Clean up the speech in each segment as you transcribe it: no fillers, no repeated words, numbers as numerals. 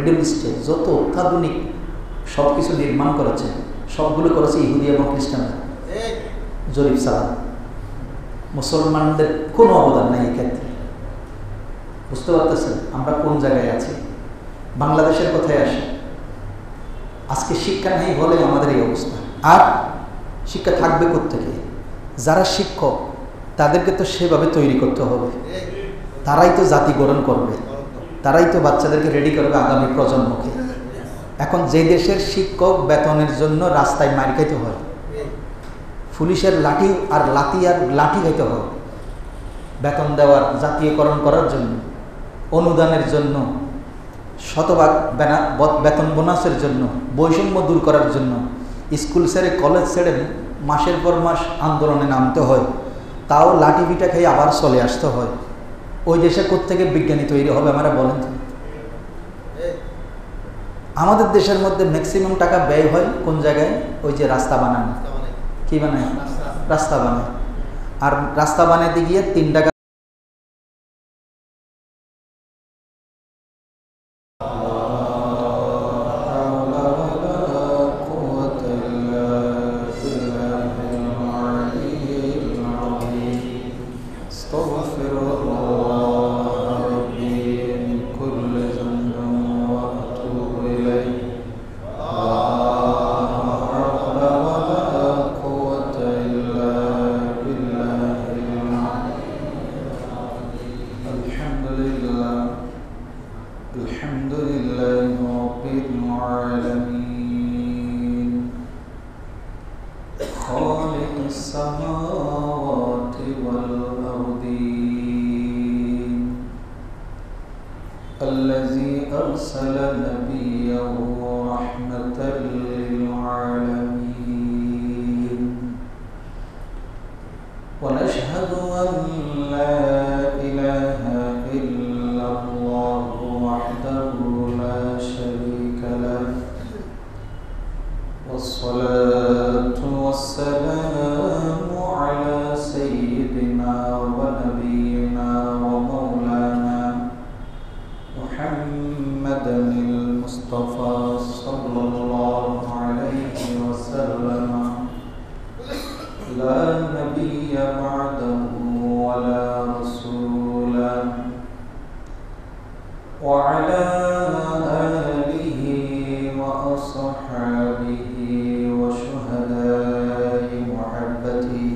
Middle ইস্টে যত অত্যাধুনিক সব কিছু নির্মাণ করেছে সবগুলো করেছে ইহুদি এবং খ্রিস্টানরা জরিপ ছাড়া। মুসলমানদের কোনো অবদান নেই এক্ষেত্রে। বুঝতে পারতেছেন আমরা কোন জায়গায় আছি? বাংলাদেশের কথায় আসে, আজকে শিক্ষা নেই বলে আমাদের এই অবস্থা। আর শিক্ষা থাকবে কোত্থেকে? যারা শিক্ষক তাদেরকে তো সেভাবে তৈরি করতে হবে, তারাই তো জাতি গঠন করবে, তারাই তো বাচ্চাদেরকে রেডি করবে আগামী প্রজন্মকে। এখন যে দেশের শিক্ষক বেতনের জন্য রাস্তায় মার খাইতে হয়, পুলিশের লাঠি আর লাঠি খাইতে হয় বেতন দেওয়ার, জাতীয়করণ করার জন্য, অনুদানের জন্য, শতভাগ বেতন বোনাসের জন্য, বৈষম্য দূর করার জন্য স্কুল ছেড়ে কলেজ ছেড়ে মাসের পর মাস আন্দোলনে নামতে হয়, তাও লাঠি পিঠা খেয়ে আবার চলে আসতে হয়। ওই দেশে কোত্থেকে বিজ্ঞানী তৈরি হবে আমরা বলেন তো? আমাদের দেশের মধ্যে ম্যাক্সিমাম টাকা ব্যয় হয় কোন জায়গায়? ওই যে রাস্তা বানানো। কি বানায়? রাস্তা বানায়। আর রাস্তা বানাইতে গিয়ে 3 টাকা الذي أرسل نبيه رحمة للعالمين ونشهد أن لا إله إلا الله وحده لا شريك له والصلاة والسلام على سيدنا ونبينا ومولانا محمد المصطفى صلى الله عليه وسلم لا نبي بعده ولا رسولا وعلى آله وأصحابه وشهداء محبته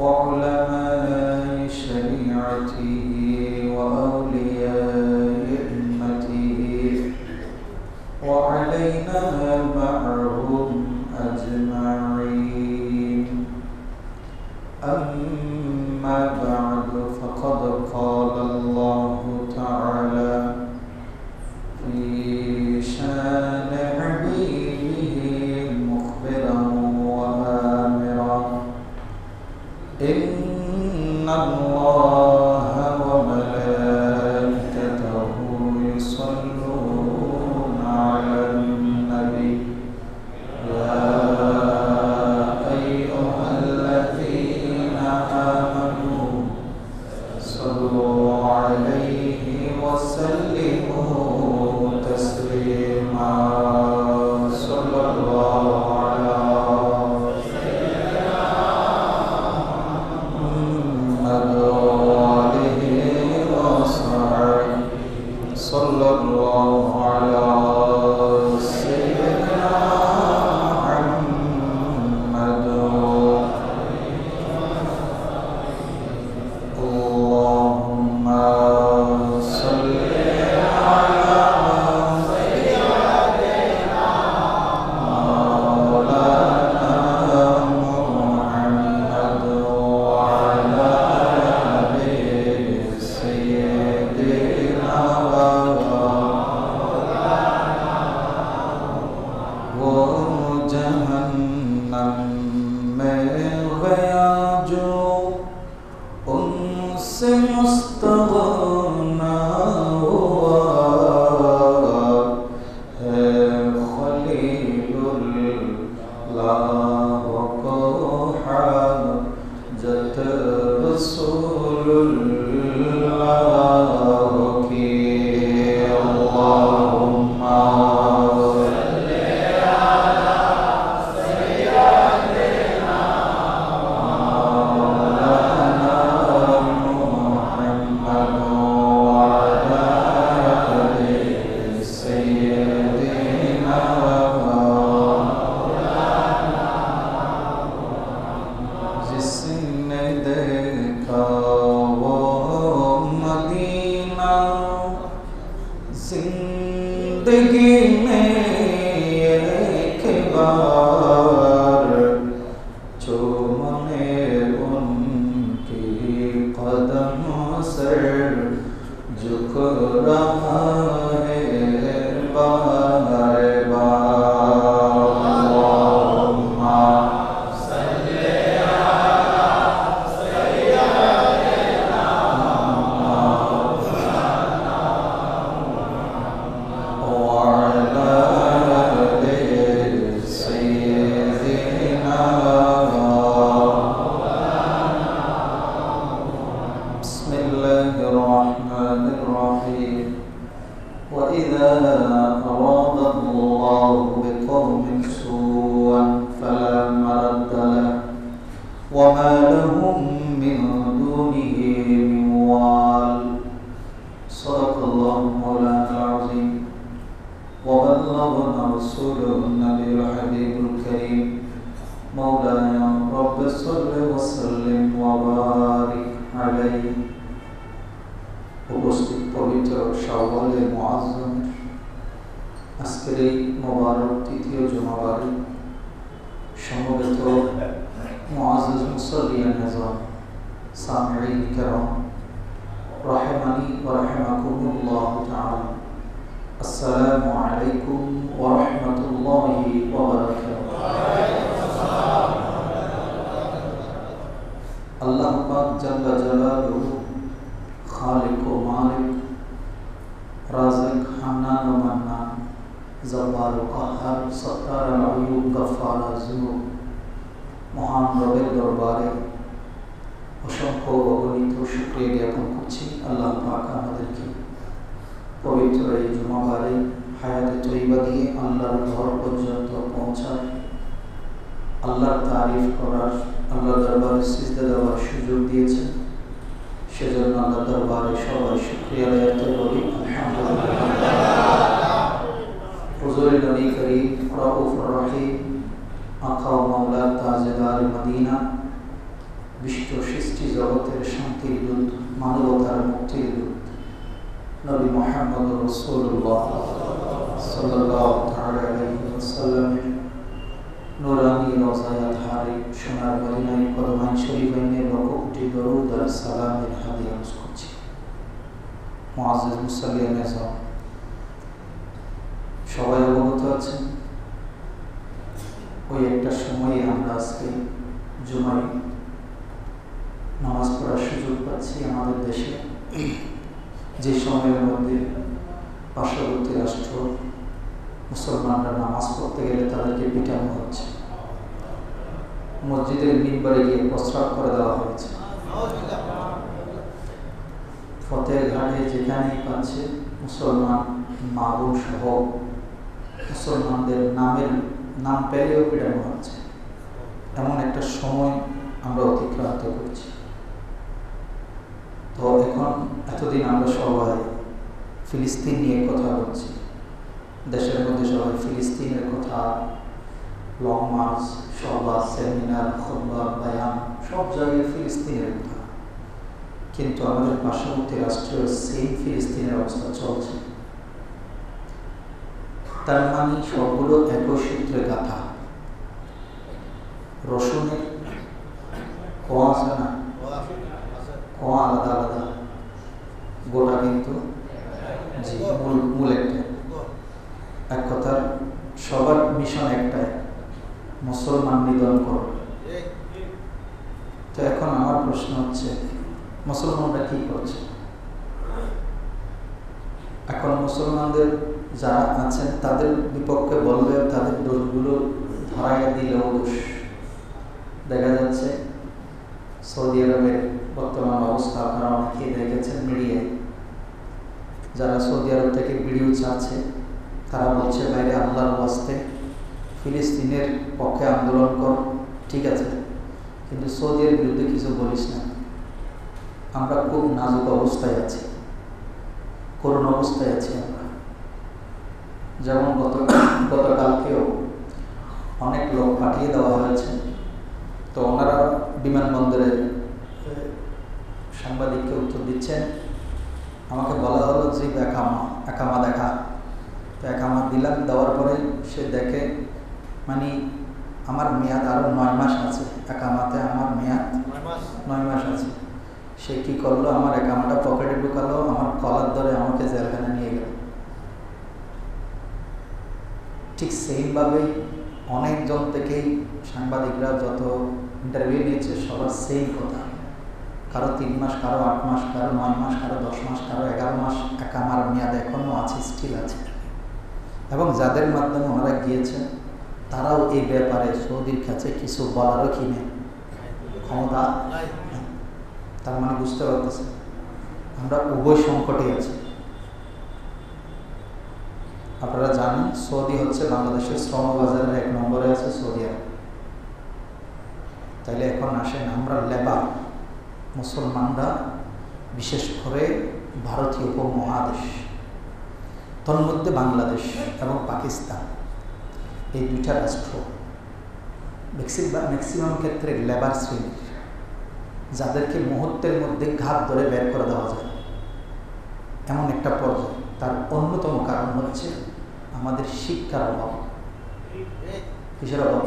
وعلماء شريعته وأولياء أمته وعلينا معهم أجمعين. أما بعد فقد قال الله تعالى في شان حبيبه مخبرا وآمرا إن الله وملائكته يصلون على النبي يا أيها الذين آمنوا صلوا عليه وسلموا تسليما. صلى الله على محمد وآله وصحبه صلى الله على سيدنا محمد. اللهم صل على سيدنا مولانا محمد وعلى آل سيدنا जिंदगी में एक बार जो मने उनकी कदमों से झुक रहा है बार बार। وإذا أراد الله بقوم سوءا فلا مرد له وما لهم من دونه من وال صدق الله مولانا العظيم وبلغنا رسوله النبي الحبيب الكريم مولاي رب صل وسلم وبارك عليه। উপস্থিত পবিত্র শাওয়ালে মুআজ্জমের আজকের এই মোবারক তৃতীয় জুমাবারে সমবেত মুআজ্জাজ মুসাল্লিয়ান নিজাম সামিঈন কিরাম রাহিমানি ওয়া রাহিমাকুমুল্লাহ তাআলা, আসসালামু আলাইকুম ওয়া রাহমাতুল্লাহি ওয়া বারাকাতুহু। আল্লাহ পাক জাল্লা জালালুহু खालिक व मालिक राज़िक हन्नान व मन्नान जब्बार व क़हार सत्तार अयूब गफ़्फ़ार ज़ुनूब মহান রবের দরবারে অসংখ্য অগণিত শুকরিয়া জ্ঞাপন করছি। আল্লাহ পাক আমাদেরকে পবিত্র এই জুমাবারে হায়াতে তৈবা দিয়ে আল্লাহর ঘর পর্যন্ত পৌঁছার, আল্লাহর তারিফ করার, আল্লাহর দরবারে সিজদা দেওয়ার সুযোগ দিয়েছেন। সেজন্য আল্লাহ দরবারে সবাই শুকরিয়া আদায় করি আলহামদুলিল্লাহ। হুজুর নবী করিম রাউফুর রহিম আকা ও মাওলা তাজদার মদিনা, বিশ্ব সৃষ্টি জগতের শান্তির দূত, মানবতার মুক্তির দূত নবী মুহাম্মদ রাসূলুল্লাহ সাল্লাল্লাহু তাআলা আলাইহি ওয়াসাল্লামের নুরানি রওজায়ে আতহারে সোনার মদিনায় কদমাইন শরীফাইনে লক্ষ-কোটি দরুদ আর সালামের হাদিয়া পেশ করছি। মুআজ্জাজ মুসাল্লিয়ান নিজাম সবাই অবগত আছেন, ওই একটা সময়ে আমরা আজকে জুমায় নামাজ পড়ার সুযোগ পাচ্ছি আমাদের দেশে, যে সময়ের মধ্যে পার্শ্ববর্তী রাষ্ট্র মুসলমানরা নামাজ পড়তে গেলে তাদেরকে পিটানো হচ্ছে, মসজিদের মিম্বরে গিয়ে প্রস্রাব করে দেওয়া হয়েছে, ফতের ঘাটে যেখানেই পাচ্ছে মুসলমান মাগুর সহ মুসলমানদের নাম পেলেও পিটানো হচ্ছে। এমন একটা সময় আমরা অতিক্রান্ত করছি। তো এখন এতদিন আমরা সবাই ফিলিস্তিন নিয়ে কথা বলছি, দেশের মধ্যে সবাই ফিলিস্তিনের কথা, লং মার্চ, সভা, সেমিনার, খুতবা, বয়ান, সব জায়গায় ফিলিস্তিনের কথা। কিন্তু আমাদের পার্শ্ববর্তী রাষ্ট্রের সেম ফিলিস্তিনের অবস্থা চলছে। তার মানে সবগুলো একই সূত্রে গাথা। রসুনের কোয়া আছে না, কোয়া আলাদা আলাদা, গোটা কিন্তু জি মূল একটা। এক কথার সবার মিশন একটাই, মুসলমান নিধন করো। তো এখন আমার প্রশ্ন হচ্ছে, মুসলমানরা কি করছে? এখন মুসলমানদের যারা আছেন তাদের বিপক্ষে বললে তাদের দোষগুলো ধরাইয়া দিলেও দোষ। দেখা যাচ্ছে সৌদি আরবের বর্তমান অবস্থা আপনারা অনেকেই দেখেছেন মিডিয়ায়, যারা সৌদি আরব থেকে ভিডিও ছাড়ছে তারা বলছে বাইরে আল্লাহর ওয়াস্তে ফিলিস্তিনের পক্ষে আন্দোলন কর, ঠিক আছে, কিন্তু সৌদির বিরুদ্ধে কিছু বলিস না। আমরা খুব নাজুক অবস্থায় আছি, করুণ অবস্থায় আছি আমরা। যেমন গতকালকেও অনেক লোক পাঠিয়ে দেওয়া হয়েছে, তো ওনারা বিমানবন্দরে সাংবাদিককে উত্তর দিচ্ছেন। আমাকে বলা হলো যে বেকামা একামা দেখা। তো একামা দিলাম, দেওয়ার পরে সে দেখে মানে আমার মেয়াদ আরও 9 মাস আছে, একামাতে আমার মেয়াদ 9 মাস আছে। সে কি করলো, আমার একামাটা পকেটে ঢুকালো, আমার কলার ধরে আমাকে জেলখানে নিয়ে গেল। ঠিক সেইভাবে অনেকজন থেকেই সাংবাদিকরা যত ইন্টারভিউ নিয়েছে সবার সেম কথা, কারো 3 মাস, কারো 8 মাস, কারো 9 মাস, কারো 10 মাস, কারো 11 মাস একামার মেয়াদ এখনও আছে, স্টিল আছে। এবং যাদের মাধ্যমে ওনারা গিয়েছেন তারাও এই ব্যাপারে সৌদির কাছে কিছু বলারও কিনে ক্ষমতা। তার মানে বুঝতে পারতেছে আমরা উভয় সংকটে আছি। আপনারা জানেন সৌদি হচ্ছে বাংলাদেশের শ্রমবাজারের 1 নম্বরে আছে সৌদি আরব। তাইলে এখন আসেন আমরা লেবার মুসলমানরা, বিশেষ করে ভারতীয় উপমহাদেশ, তন্মধ্যে বাংলাদেশ এবং পাকিস্তান, এই 2টা রাষ্ট্র ম্যাক্সিমাম ক্ষেত্রে লেবার শ্রেণীর, যাদেরকে মুহূর্তের মধ্যে ঘাত ধরে বের করে দেওয়া যায় এমন একটা পর্যায়ে। তার অন্যতম কারণ হচ্ছে আমাদের শিক্ষার অভাব। কিসের অভাব?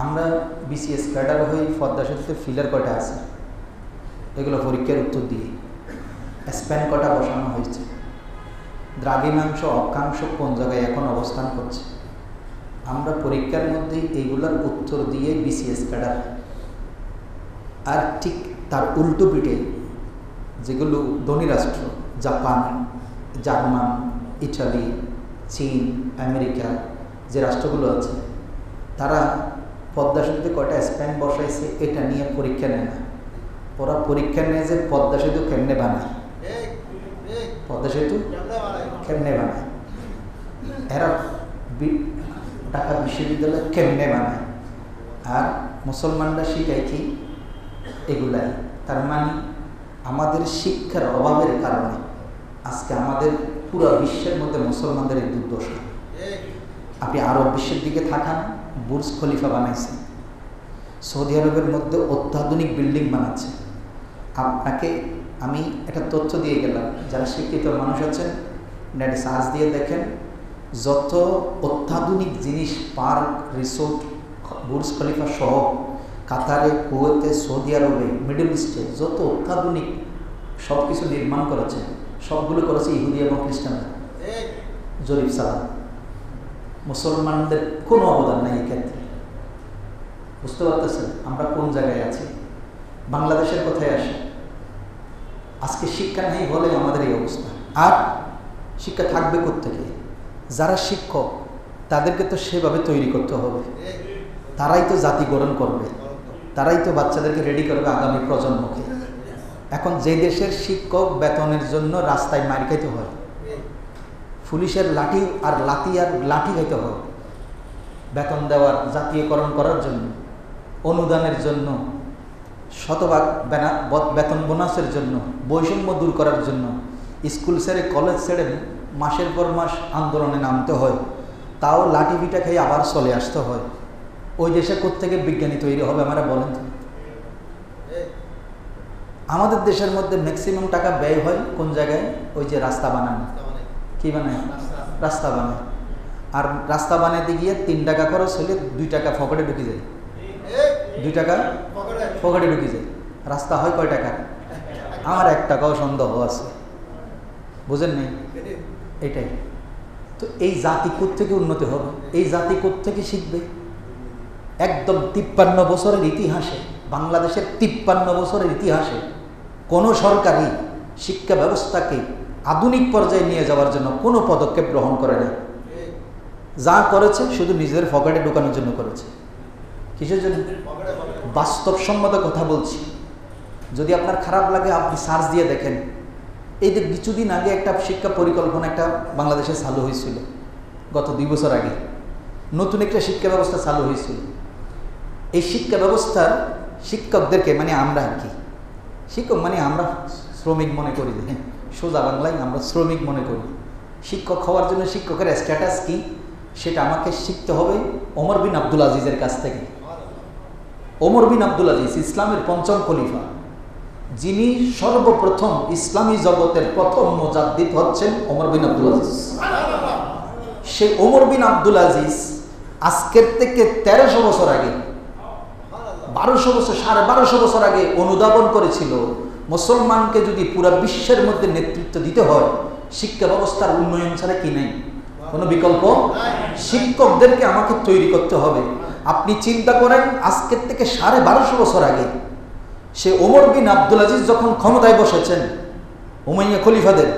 আমরা বিসিএস ক্যাডার হয়ে পদ্মা সেতুতে ফিলার কটা আছে, এগুলো পরীক্ষার উত্তর দিয়ে স্প্যান কটা বসানো হয়েছে, দ্রাঘিমাংশ অক্ষাংশ কোন জায়গায় এখন অবস্থান করছে, আমরা পরীক্ষার মধ্যে এইগুলোর উত্তর দিয়ে বিসিএস ক্যাডার। আর ঠিক তার উল্টো পিঠে যেগুলো ধনী রাষ্ট্র, জাপান, জার্মান, ইটালি, চীন, আমেরিকা, যে রাষ্ট্রগুলো আছে, তারা পদ্মা সেতুতে কয়টা স্প্যান বসাইছে এটা নিয়ে পরীক্ষা নেয় না। ওরা পরীক্ষা নেয় যে পদ্মা সেতু কেমনে বানায়, পদ্মা সেতু কেমনে বানায়, এরা ঢাকা বিশ্ববিদ্যালয় কেমনে বানায়, আর মুসলমানরা শিখায় কি এগুলাই। তার মানে আমাদের শিক্ষার অভাবের কারণে আজকে আমাদের পুরো বিশ্বের মধ্যে মুসলমানদের এই দুর্দশা। আপনি আরব বিশ্বের দিকে থাকান, বুর্জ খলিফা বানাইছে, সৌদি আরবের মধ্যে অত্যাধুনিক বিল্ডিং বানাচ্ছে। আপনাকে আমি একটা তথ্য দিয়ে গেলাম, যারা শিক্ষিত মানুষ আছেন নেটে সার্চ দিয়ে দেখেন, যত অত্যাধুনিক জিনিস, পার্ক, রিসোর্ট, বুর্জ খলিফা সহ কাতারে, কুয়েতে, সৌদি আরবে, মিডল ইস্টে যত অত্যাধুনিক সব কিছু নির্মাণ করেছে, সবগুলো করেছে ইহুদি এবং খ্রিস্টানরা। জরিপ সালাম, মুসলমানদের কোনো অবদান নাই এই ক্ষেত্রে। বুঝতে পারতেছেন আমরা কোন জায়গায় আছি? বাংলাদেশের কথায় আসি, আজকে শিক্ষা নেই বলে আমাদের এই অবস্থা। আর শিক্ষা থাকবে কোত্থেকে? যারা শিক্ষক তাদেরকে তো সেভাবে তৈরি করতে হবে, তারাই তো জাতি গঠন করবে, তারাই তো বাচ্চাদেরকে রেডি করবে আগামী প্রজন্মকে। এখন যে দেশের শিক্ষক বেতনের জন্য রাস্তায় মার খাইতে হয়, পুলিশের লাঠি আর লাঠি খাইতে হয় বেতন দেওয়ার, জাতীয়করণ করার জন্য, অনুদানের জন্য, শতভাগ বেতন বোনাসের জন্য, বৈষম্য দূর করার জন্য স্কুল ছেড়ে, কলেজ ছেড়ে মাসের পর মাস আন্দোলনে নামতে হয়, তাও লাঠি পিঠা খেয়ে আবার চলে আসতে হয়। ওই দেশে কোত্থেকে বিজ্ঞানী তৈরি হবে আমরা বলেন তো? আমাদের দেশের মধ্যে ম্যাক্সিমাম টাকা ব্যয় হয় কোন জায়গায়? ওই যে রাস্তা বানানো। কি বানায়? রাস্তা বানায়। আর রাস্তা বানাইতে গিয়ে 3 টাকা খরচ হলে 2 টাকা পকেটে ঢুকে যায়, 2 টাকা পকেটে ঢুকে যায়। রাস্তা হয় কয় টাকা? আমার 1 টাকাও সন্দেহ আছে, বুঝেন নেই? এটাই তো। এই জাতি কোত্থেকে উন্নতি হবে? এই জাতি কোত্থেকে শিখবে? একদম 53 বছরের ইতিহাসে, বাংলাদেশের 53 বছরের ইতিহাসে কোনো সরকারই শিক্ষা ব্যবস্থাকে আধুনিক পর্যায়ে নিয়ে যাওয়ার জন্য কোনো পদক্ষেপ গ্রহণ করে না। যা করেছে শুধু নিজেদের পকেটে ঢোকানোর জন্য করেছে। কিসের জন্য? বাস্তবসম্মত কথা বলছি। যদি আপনার খারাপ লাগে আপনি সার্চ দিয়ে দেখেন। এই যে কিছুদিন আগে একটা শিক্ষা পরিকল্পনা একটা বাংলাদেশে চালু হয়েছিল, গত 2 বছর আগে নতুন একটা শিক্ষা ব্যবস্থা চালু হয়েছিল। এই শিক্ষা ব্যবস্থার শিক্ষকদেরকে, মানে আমরা আর কি, শিক্ষক মানে আমরা শ্রমিক মনে করি, সোজা বাংলায় আমরা শ্রমিক মনে করি। শিক্ষক হওয়ার জন্য শিক্ষকের স্ট্যাটাস কি সেটা আমাকে শিখতে হবে ওমর বিন আব্দুল আজিজের কাছ থেকে। ওমর বিন আব্দুল আজিজ ইসলামের 5ম খলিফা, যিনি সর্বপ্রথম ইসলামী জগতের প্রথম মুজাদ্দিদ হচ্ছেন ওমর বিন আব্দুল আজিজ। সেই ওমর বিন আব্দুল আজিজ আজকের থেকে 1300 বছর আগে, 1200 বছর, 1250 বছর আগে অনুধাবন করেছিল, মুসলমানকে যদি পুরা বিশ্বের মধ্যে নেতৃত্ব দিতে হয়, শিক্ষা ব্যবস্থার উন্নয়ন ছাড়া কি নেই, কোনো বিকল্প। শিক্ষকদেরকে আমাকে তৈরি করতে হবে। আপনি চিন্তা করেন, আজকের থেকে 1250 বছর আগে সে ওমর বিন আব্দুল আজিজ যখন ক্ষমতায় বসেছেন উমাইয়া খলিফাদের,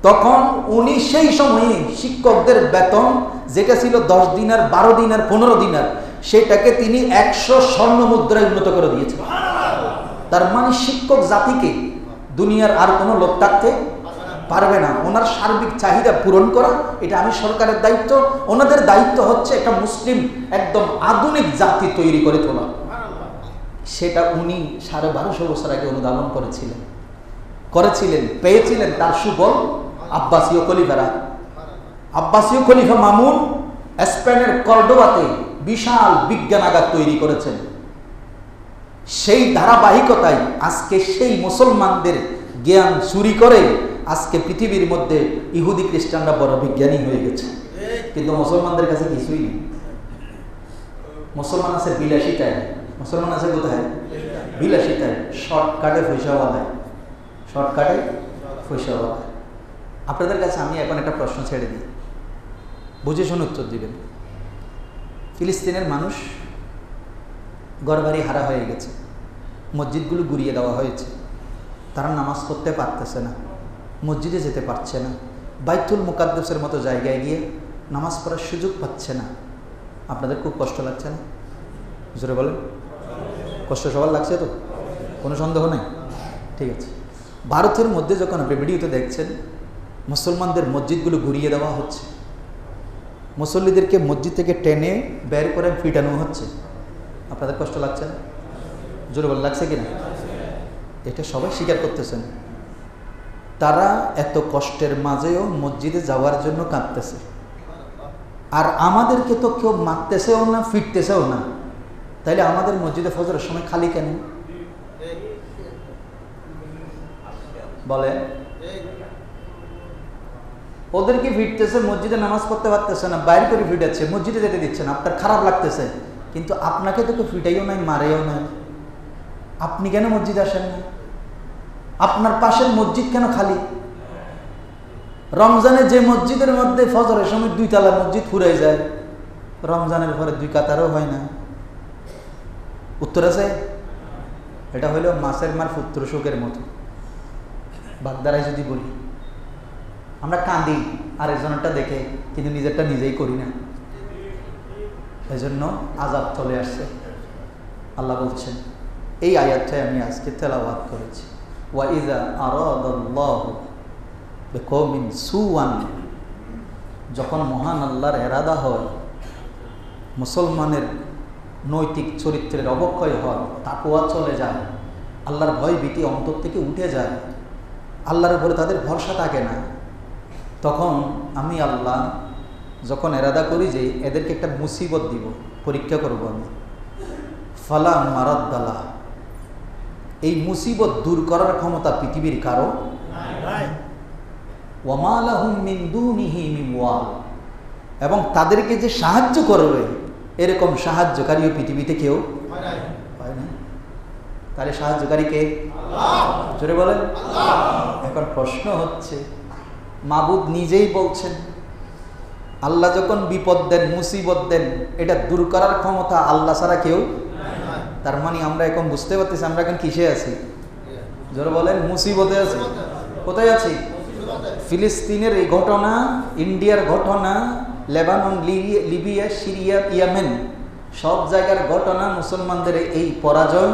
তখন উনি সেই সময়ে শিক্ষকদের বেতন যেটা ছিল 10 দিনার, 12 দিনার, 15 দিনার, সেটাকে তিনি 100 স্বর্ণ মুদ্রায় উন্নত করে দিয়েছেন। তার মানে শিক্ষক জাতিকে দুনিয়ার আর কোনো লোক থাকতে পারবে না। ওনার সার্বিক চাহিদা পূরণ করা, এটা আমি সরকারের দায়িত্ব। ওনাদের দায়িত্ব হচ্ছে একটা মুসলিম একদম আধুনিক জাতি তৈরি করে তোলা। সেটা উনি 1250 বছর আগে অনুধাবন করেছিলেন, পেয়েছিলেন তার সুফল আব্বাসীয় খলিফারা। আব্বাসীয় খলিফা মামুন স্পেনের কর্ডোবাতে বিশাল বিজ্ঞানাগার তৈরি করেছেন। সেই ধারাবাহিকতায় আজকে সেই মুসলমানদের জ্ঞান চুরি করে আজকে পৃথিবীর মধ্যে ইহুদি খ্রিস্টানরা বড় বিজ্ঞানী হয়ে গেছে, কিন্তু মুসলমানদের কাছে কিছুই নেই। মুসলমান আছে বিলাসিতায়, মুসলমান আছে কোথায়? বিলাসিতায়, শর্টকাটে পয়সাওয়ালায়, শর্টকাটে পয়সাওয়ালায়। আপনাদের কাছে আমি এখন একটা প্রশ্ন ছেড়ে দিই, বুঝে শুনে উত্তর দিবেন। ফিলিস্তিনের মানুষ ঘরবাড়ি হারা হয়ে গেছে, মসজিদগুলো গুড়িয়ে দেওয়া হয়েছে, তারা নামাজ পড়তে পারতেছে না, মসজিদে যেতে পারছে না, বাইতুল মুকাদ্দাসের মতো জায়গায় গিয়ে নামাজ পড়ার সুযোগ পাচ্ছে না। আপনাদের খুব কষ্ট লাগছে না? জোরে বলেন, কষ্ট সবার লাগছে তো, কোনো সন্দেহ নেই। ঠিক আছে, ভারতের মধ্যে যখন আপনি ভিডিওতে দেখছেন মুসলমানদের মসজিদগুলো ঘুরিয়ে দেওয়া হচ্ছে, মুসল্লিদেরকে মসজিদ থেকে টেনে বের করে ফিটানো হচ্ছে, আপনাদের কষ্ট লাগছে না? জোরে বলেন, লাগছে কিনা? এটা সবাই স্বীকার করতেছেন। তারা এত কষ্টের মাঝেও মসজিদে যাওয়ার জন্য কাঁদতেছে, আর আমাদেরকে তো কেউ মারতেছেও না, ফিরতেছেও না। তাইলে আমাদের মসজিদে ফজরের সময় খালি কেন? বলে ওদেরকে ফিরতেছে, মসজিদে নামাজ পড়তে পারতেছে না, বাইরে করে ফিটাচ্ছে, মসজিদে যেতে দিচ্ছে না, আপনার খারাপ লাগতেছে, কিন্তু আপনাকে তো কেউ ফিটাইও নাই, মারেও নাই, আপনি কেন মসজিদে আসেন না? আপনার পাশের মসজিদ কেন খালি? রমজানে যে মসজিদের মধ্যে ফজরের সময় 2 তলা মসজিদ ফুরাই যায়, রমজানের পরে 2 কাতারও হয় না। উত্তর আছে? এটা হইল মাছের মার পুত্র শোকের মতো। বাগদারায় যদি বলি, আমরা কাঁদি আরেকজনেরটা দেখে, কিন্তু নিজেরটা নিজেই করি না, এই জন্য আযাব চলে আসছে। আল্লাহ বলছেন, এই আয়াতটাই আমি আজকে তেলাওয়াত করেছি, ওয়াইযা আরাদাল্লাহু বিকওমিন সুআন, যখন মহান আল্লাহর এরাদা হয় মুসলমানের নৈতিক চরিত্রের অবক্ষয় হয়, তাকওয়া চলে যায়, আল্লাহর ভয় ভীতি অন্তর থেকে উঠে যায়, আল্লাহর উপরে তাদের ভরসা থাকে না, তখন আমি আল্লাহ যখন এরাদা করি যে এদেরকে একটা মুসিবত দিব, পরীক্ষা করব আমি, ফালা মারাদ্দালা, এই মুসিবত দূর করার ক্ষমতা পৃথিবীর কারো নাই, ওয়ামা লাহুম মিন দুনিহি মিন ওয়াল, এবং তাদেরকে যে সাহায্য করবে এরকম সাহায্যকারীও পৃথিবীতে কেউ হয় না। তাহলে সাহায্যকারী কে? আল্লাহ। জোরে বলেন আল্লাহ। এখন প্রশ্ন হচ্ছে, মাবুদ নিজেই বলছেন আল্লাহ যখন বিপদ দেন, মুসিবত দেন, এটা দূর করার ক্ষমতা আল্লাহ ছাড়া কেউ নাই। তার মানে আমরা এখন বুঝতে পারতেছি আমরা এখন কিসে আছি? জোরে বলেন, মুসিবতে আছি। কোথায় আছি? ফিলিস্তিনের এই ঘটনা, ইন্ডিয়ার ঘটনা, লেবানন, লিবিয়া, সিরিয়া, ইয়েমেন, সব জায়গার ঘটনা, মুসলমানদের এই পরাজয়,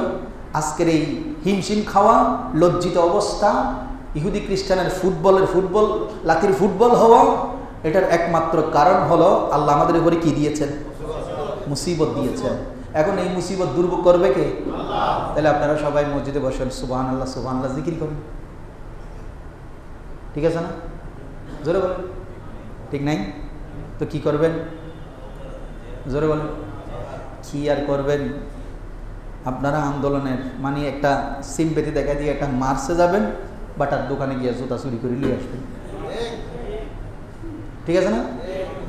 আজকের এই হিমশিম খাওয়া, লজ্জিত অবস্থা, ইহুদি খ্রিস্টানের ফুটবল লাতির ফুটবল হওয়া, এটার একমাত্র কারণ হলো আল্লাহ আমাদের উপরে কি দিয়েছেন? মুসিবত দিয়েছেন। এখন এই মুসিবত দূর করবে কে? আল্লাহ। তাহলে আপনারা সবাই মসজিদে বসেন, সুবহানাল্লাহ সুবহানাল্লাহ জিকির করেন, ঠিক আছে না? জোরে বলেন, ঠিক নাই তো কি করবেন? জোরে বলেন, কি আর করবেন? আপনারা আন্দোলনের মানে একটা সিম্পেথি দেখা দিয়ে একটা মার্চে যাবেন, বাটার দোকানে গিয়ে জুতা চুরি করে নিয়ে আসবেন, ঠিক আছে না?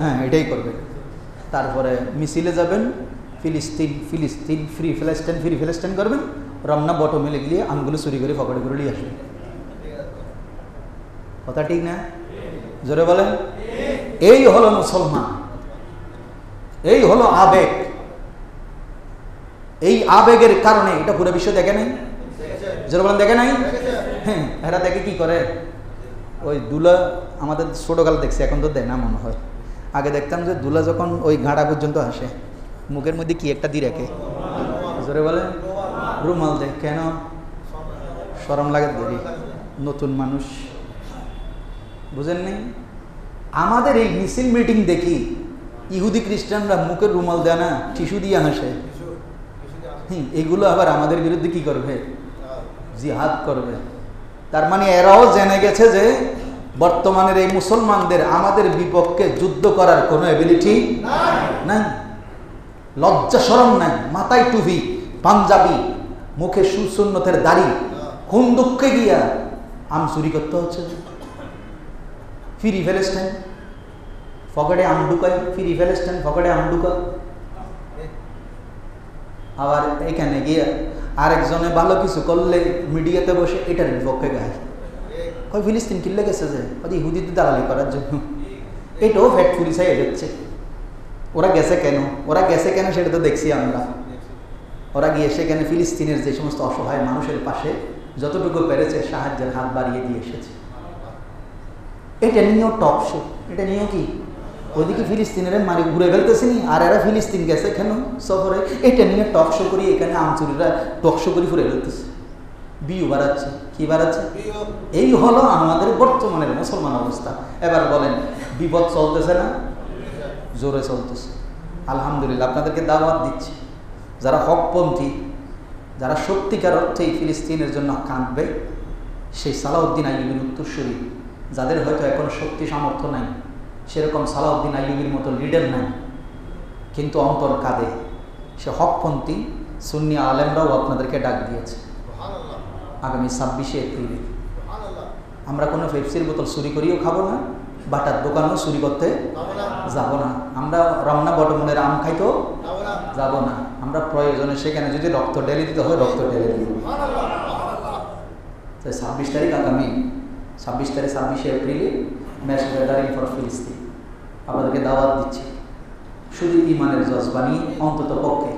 হ্যাঁ, এটাই করবেন। তারপরে মিছিলে যাবেন, ফিলিস্তিন ফিলিস্তিন ফ্রি ফিলিস্তিন ফ্রি ফিলিস্তিন করবেন, রমনা বটো মিলে গিয়ে আমগুলো চুরি করে পকেটে করে নিয়ে আসবেন। কথা ঠিক না? জোরে বলেন। এই হলো মুসলমান, এই হলো আবেগ। এই আবেগের কারণে এটা পুরো বিশ্ব দেখে নাই, জোরে বলেন দেখে নাই। হ্যাঁ, এরা দেখে কি করে, ওই দুলা আমাদের ছোটকাল দেখছি, এখন তো দেয় না মনে হয়। আগে দেখতাম যে দুলা যখন ওই ঘাড়া পর্যন্ত আসে, মুখের মধ্যে কি একটা দিয়ে রাখে, জোরে বলে রুমাল দেয়। কেন? শরম লাগে দেরি, নতুন মানুষ, বুঝেন নেই? আমাদের এই মিছিল মিটিং দেখি ইহুদি খ্রিস্টানরা মুখের রুমাল দেয় না, টিস্যু দিয়ে হাসে। এগুলো আবার আমাদের বিরুদ্ধে কি করবে? জিহাদ করবে। তার মানে এরাও জেনে গেছে যে বর্তমানের এই মুসলমানদের আমাদের বিপক্ষে যুদ্ধ করার কোনো এবিলিটি নাই, লজ্জা শরম নাই, মাথায় টুপি, পাঞ্জাবি, মুখে সুন্নতের দাড়ি, কোন দুঃখে গিয়া আম চুরি করতে হচ্ছে। ফিরি ফেলেছেন ফকেটে আম ঢুকাই, ফিরি ফেলেছেন ফকেটে আম ঢুকাই। আবার এখানে গিয়ে আরেকজনে ভালো কিছু করলে মিডিয়াতে বসে এটার বিপক্ষে গায়, ওই ফিলিস্তিন কিনলে গেছে যে ওই ইহুদিতে দালালি করার জন্য। এটাও ফ্যাট পুলিশাই যাচ্ছে। ওরা গেছে কেন? ওরা গেছে কেন সেটা তো দেখছি আমরা। ওরা গিয়ে সেখানে ফিলিস্তিনের যে সমস্ত অসহায় মানুষের পাশে যতটুকু পেরেছে সাহায্যের হাত বাড়িয়ে দিয়ে এসেছে। এটা নিয়েও টক শো, এটা নিয়েও কি ওইদিকে ফিলিস্তিনের মারি ঘুরে ফেলতেছিনি, আর এরা ফিলিস্তিন গেছে কেন সফরে, এটা নিয়ে টক শো করি, এখানে আমচুরিরা টক শো করি ঘুরে ফেলতেছে, বিউ বাড়াচ্ছে। কি বাড়াচ্ছে? এই হলো আমাদের বর্তমানের মুসলমান অবস্থা। এবার বলেন, বিপদ চলতেছে না? জোরে চলতেছে। আলহামদুলিল্লাহ, আপনাদেরকে দাওয়াত দিচ্ছি, যারা হকপন্থী, যারা সত্যিকার অর্থেই ফিলিস্তিনের জন্য কাঁদবে, সেই সালাউদ্দিন আইয়ুবীর উত্তরসূরি, যাদের হয়তো এখন শক্তি সামর্থ্য নাই, সেরকম সালাউদ্দিন আইয়ুবীর মতো লিডার নাই, কিন্তু অন্তর কাঁদে, সে হকপন্থী সুন্নি আলেমরাও আপনাদেরকে ডাক দিয়েছে আগামী 26শে এপ্রিলে। আমরা কোনো পেপসির বোতল চুরি করিও খাবো না, বাটার দোকানও চুরি করতে যাব না, আমরা রমনা বটমনের আম খাইতেও যাব না, আমরা প্রয়োজনে সেখানে যদি রক্ত ঢেলে দিতে হয় রক্ত ঢেলে দিব। 26 তারিখ আগামী 26শে এপ্রিলে ম্যাচ গ্যাদারিং ফর ফিলিস্তিন, আপনাদেরকে দাওয়াত দিচ্ছি। শুধু ইমানের জজবানি, অন্তত পক্ষে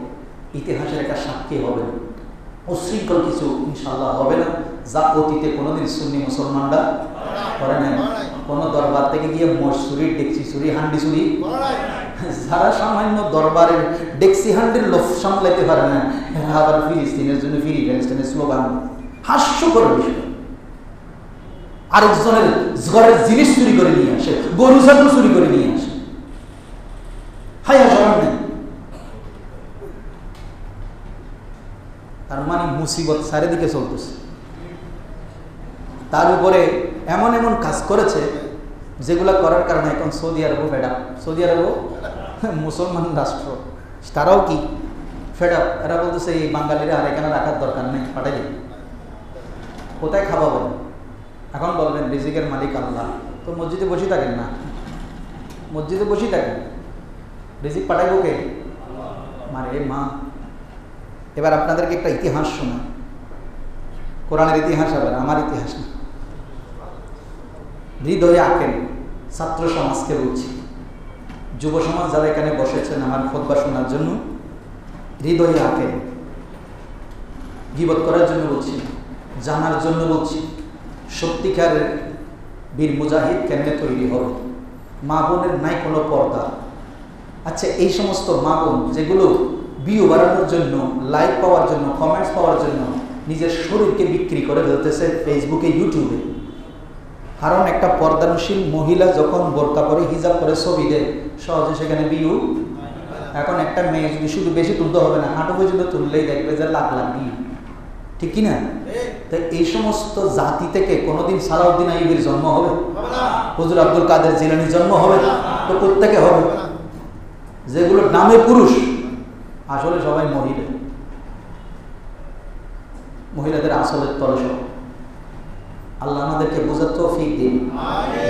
ইতিহাসের একটা সাক্ষী হবে, উশৃঙ্খল কিছু ইনশাল্লাহ হবে না, যা অতীতে কোনোদিন সুন্নি মুসলমানরা করে নাই। কোনো দরবার থেকে গিয়ে মোষ চুরি, ডেকচি চুরি, হান্ডি চুরি, যারা সামান্য দরবারের ডেকচি হান্ডির লোভ সামলাইতে পারে না, আবার ফিলিস্তিনের জন্য ফিরি ফিলিস্তিনের স্লোগান, হাস্যকর বিষয়। আরেকজনের ঘরের জিনিস চুরি করে নিয়ে আসে, গরু ছাগল চুরি করে নিয়ে আসে, হায়া শরম নেই। তার মানে মুসিবত চারিদিকে চলতেছে। তার উপরে এমন এমন কাজ করেছে যেগুলো করার কারণে এখন সৌদি আরবও ফেড আপ। সৌদি আরবও মুসলমান রাষ্ট্র, তারাও কি ফেড আপ। এরা বলতেছে এই বাঙালিরা আর এখানে রাখার দরকার নেই, পাঠাই দিন। কোথায় খাওয়া বলেন? এখন বলবেন রিজিকের মালিক আল্লাহ, তো মসজিদে বসে থাকেন না, মসজিদে বসে থাকেন, রিজিক পাঠাইব কে? মারে মা। এবার আপনাদেরকে একটা ইতিহাস শোনা, কোরআনের ইতিহাস, আবার আমার ইতিহাস না। হৃদয়ে আঁকেন, ছাত্র সমাজকে বলছি, যুব সমাজ যারা এখানে বসেছেন আমার খুতবা শোনার জন্য, হৃদয়ে আঁকেন। গীবত করার জন্য বলছি, জানার জন্য বলছি, সত্যিকারের বীর মুজাহিদ কেমনে তৈরি হবে। মা বোনের নাই কোনো পর্দা। আচ্ছা, এই সমস্ত মা বোন যেগুলো ভিউ বাড়ানোর জন্য, লাইক পাওয়ার জন্য, কমেন্টস পাওয়ার জন্য নিজের শরীরকে বিক্রি করে ফেলতেছে ফেসবুকে, ইউটিউবে। কারণ একটা পর্দানশীল মহিলা যখন বোরকা পরে, হিজাব করে ছবি দেয়, সহজে সেখানে ভিউ। এখন একটা মেয়ে যদি শুধু বেশি তুলতে হবে না, হাঁটু পর্যন্ত তুললেই দেখবে যে লাখ লাখ ভিউ, ঠিক কিনা? তো এই সমস্ত জাতি থেকে কোনোদিন সালাউদ্দিন আইয়ুবীর জন্ম হবে? হুজুর আব্দুল কাদের জিলানীর জন্ম হবে? তো কোত্থেকে হবে? যেগুলো নামে পুরুষ, আসলে সবাই মহিলা। মহিলাদের আসলের তলসহ। আল্লাহ আমাদেরকে বোঝার তৌফিক দিন,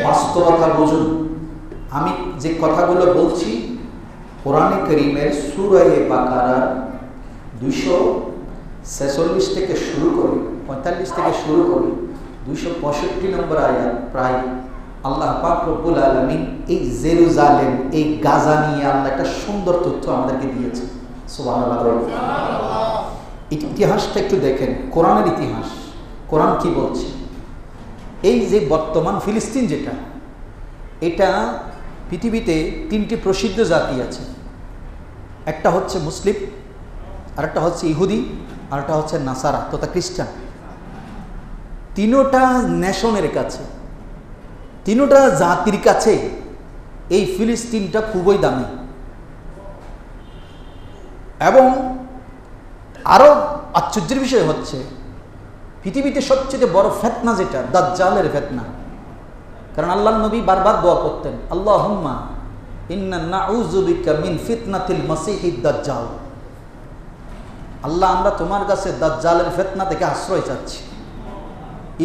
বাস্তবতা বুঝুন। আমি যে কথাগুলো বলছি কোরআনে কারীমের সূরা বাকারার 246 থেকে শুরু করে 45 থেকে শুরু করে 265 নম্বর আয়াত প্রায় আল্লাহ পাক রব্বুল আলামিন এই জেরুজালেম, এই গাজা নিয়ে আল্লাহ একটা সুন্দর তথ্য আমাদেরকে দিয়েছে। সুবহানাল্লাহ। ইতিহাসটা একটু দেখেন, কোরআনের ইতিহাস, কোরআন কি বলছে। এই যে বর্তমান ফিলিস্তিন যেটা, এটা পৃথিবীতে 3টি প্রসিদ্ধ জাতি আছে। একটা হচ্ছে মুসলিম, আরেকটা হচ্ছে ইহুদি, আরেকটা হচ্ছে নাসারা তথা খ্রিস্টান। তিনোটা নেশনের কাছে, তিনোটা জাতির কাছে এই ফিলিস্তিনটা খুবই দামি। এবং আরো আশ্চর্যের বিষয় হচ্ছে পৃথিবীতে সবচেয়ে বড় ফিতনা যেটা, দাজ্জালের ফিতনা। কারণ আল্লাহর নবী বারবার দোয়া করতেন, আল্লাহুম্মা ইন্না নাউযু বিকা মিন ফিতনাতিল মাসিহিদ দাজ্জাল। আল্লাহ, আমরা তোমার কাছে দাজ্জালের ফিতনা থেকে আশ্রয় চাচ্ছি।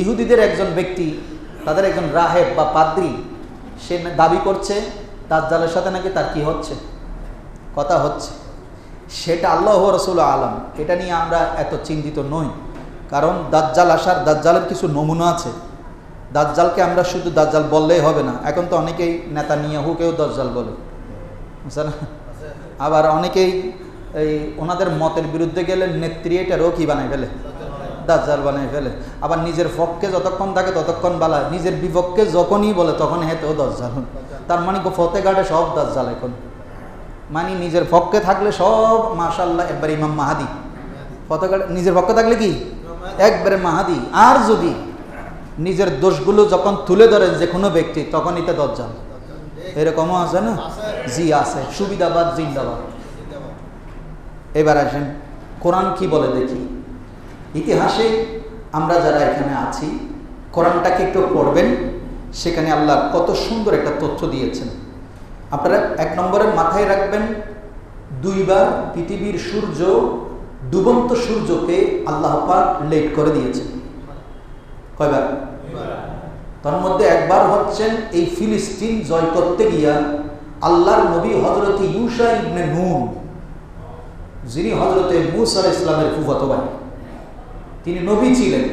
ইহুদিদের একজন ব্যক্তি, তাদের একজন রাহেব বা পাদ্রী, সে দাবি করছে দাজ্জালের সাথে নাকি তার কি হচ্ছে, কথা হচ্ছে। সেটা আল্লাহ ওয়া রাসূল আলাম, এটা নিয়ে আমরা এত চিন্তিত নই। কারণ দাজ্জাল আসার, দাজ্জালের কিছু নমুনা আছে। দাজ্জালকে আমরা শুধু দাজ্জাল বললেই হবে না। এখন তো অনেকেই নেতানিয়াহুকেও দাজ্জাল বলে, বুঝছেন? আবার অনেকেই এই ওনাদের মতের বিরুদ্ধে গেলে নেত্রী এটারও কি বানাই ফেলে, দাজ্জাল বানাই ফেলে। আবার নিজের পক্ষে যতক্ষণ থাকে ততক্ষণ বালায়, নিজের বিপক্ষে যখনই বলে তখন হেতেও দাজ্জাল। তার মানে ফতেঘাটে সব দাজ্জাল এখন। মানে নিজের পক্ষে থাকলে সব মাশাআল্লাহ একবারে ইমাম মাহাদি, ফতেঘাটে নিজের পক্ষে থাকলে কি একবারে মাহাদি। আর যদি নিজের দোষগুলো যখন তুলে ধরেন যে কোনো ব্যক্তি, তখন এটা দাজ্জাল। এরকমও আছে না? জি আছে, সুবিধাবাদ জিন্দাবাদ। এবার আসেন কোরআন কি বলে দেখি। ইতিহাসে আমরা যারা এখানে আছি, কোরআনটাকে একটু পড়বেন, সেখানে আল্লাহ কত সুন্দর একটা তথ্য দিয়েছেন। আপনারা 1 নম্বরে মাথায় রাখবেন, 2 বার পৃথিবীর সূর্য, ডুবন্ত সূর্যকে আল্লাহ পাক লেট করে দিয়েছেন। কয়বার? তার মধ্যে একবার হচ্ছেন এই ফিলিস্তিন জয় করতে গিয়া আল্লাহর নবী হযরত ইউশা ইবনে নুন, যিনি হযরতে মূসা আলাইহিস সালামের ফুফাতো ভাই, তিনি নবী ছিলেন।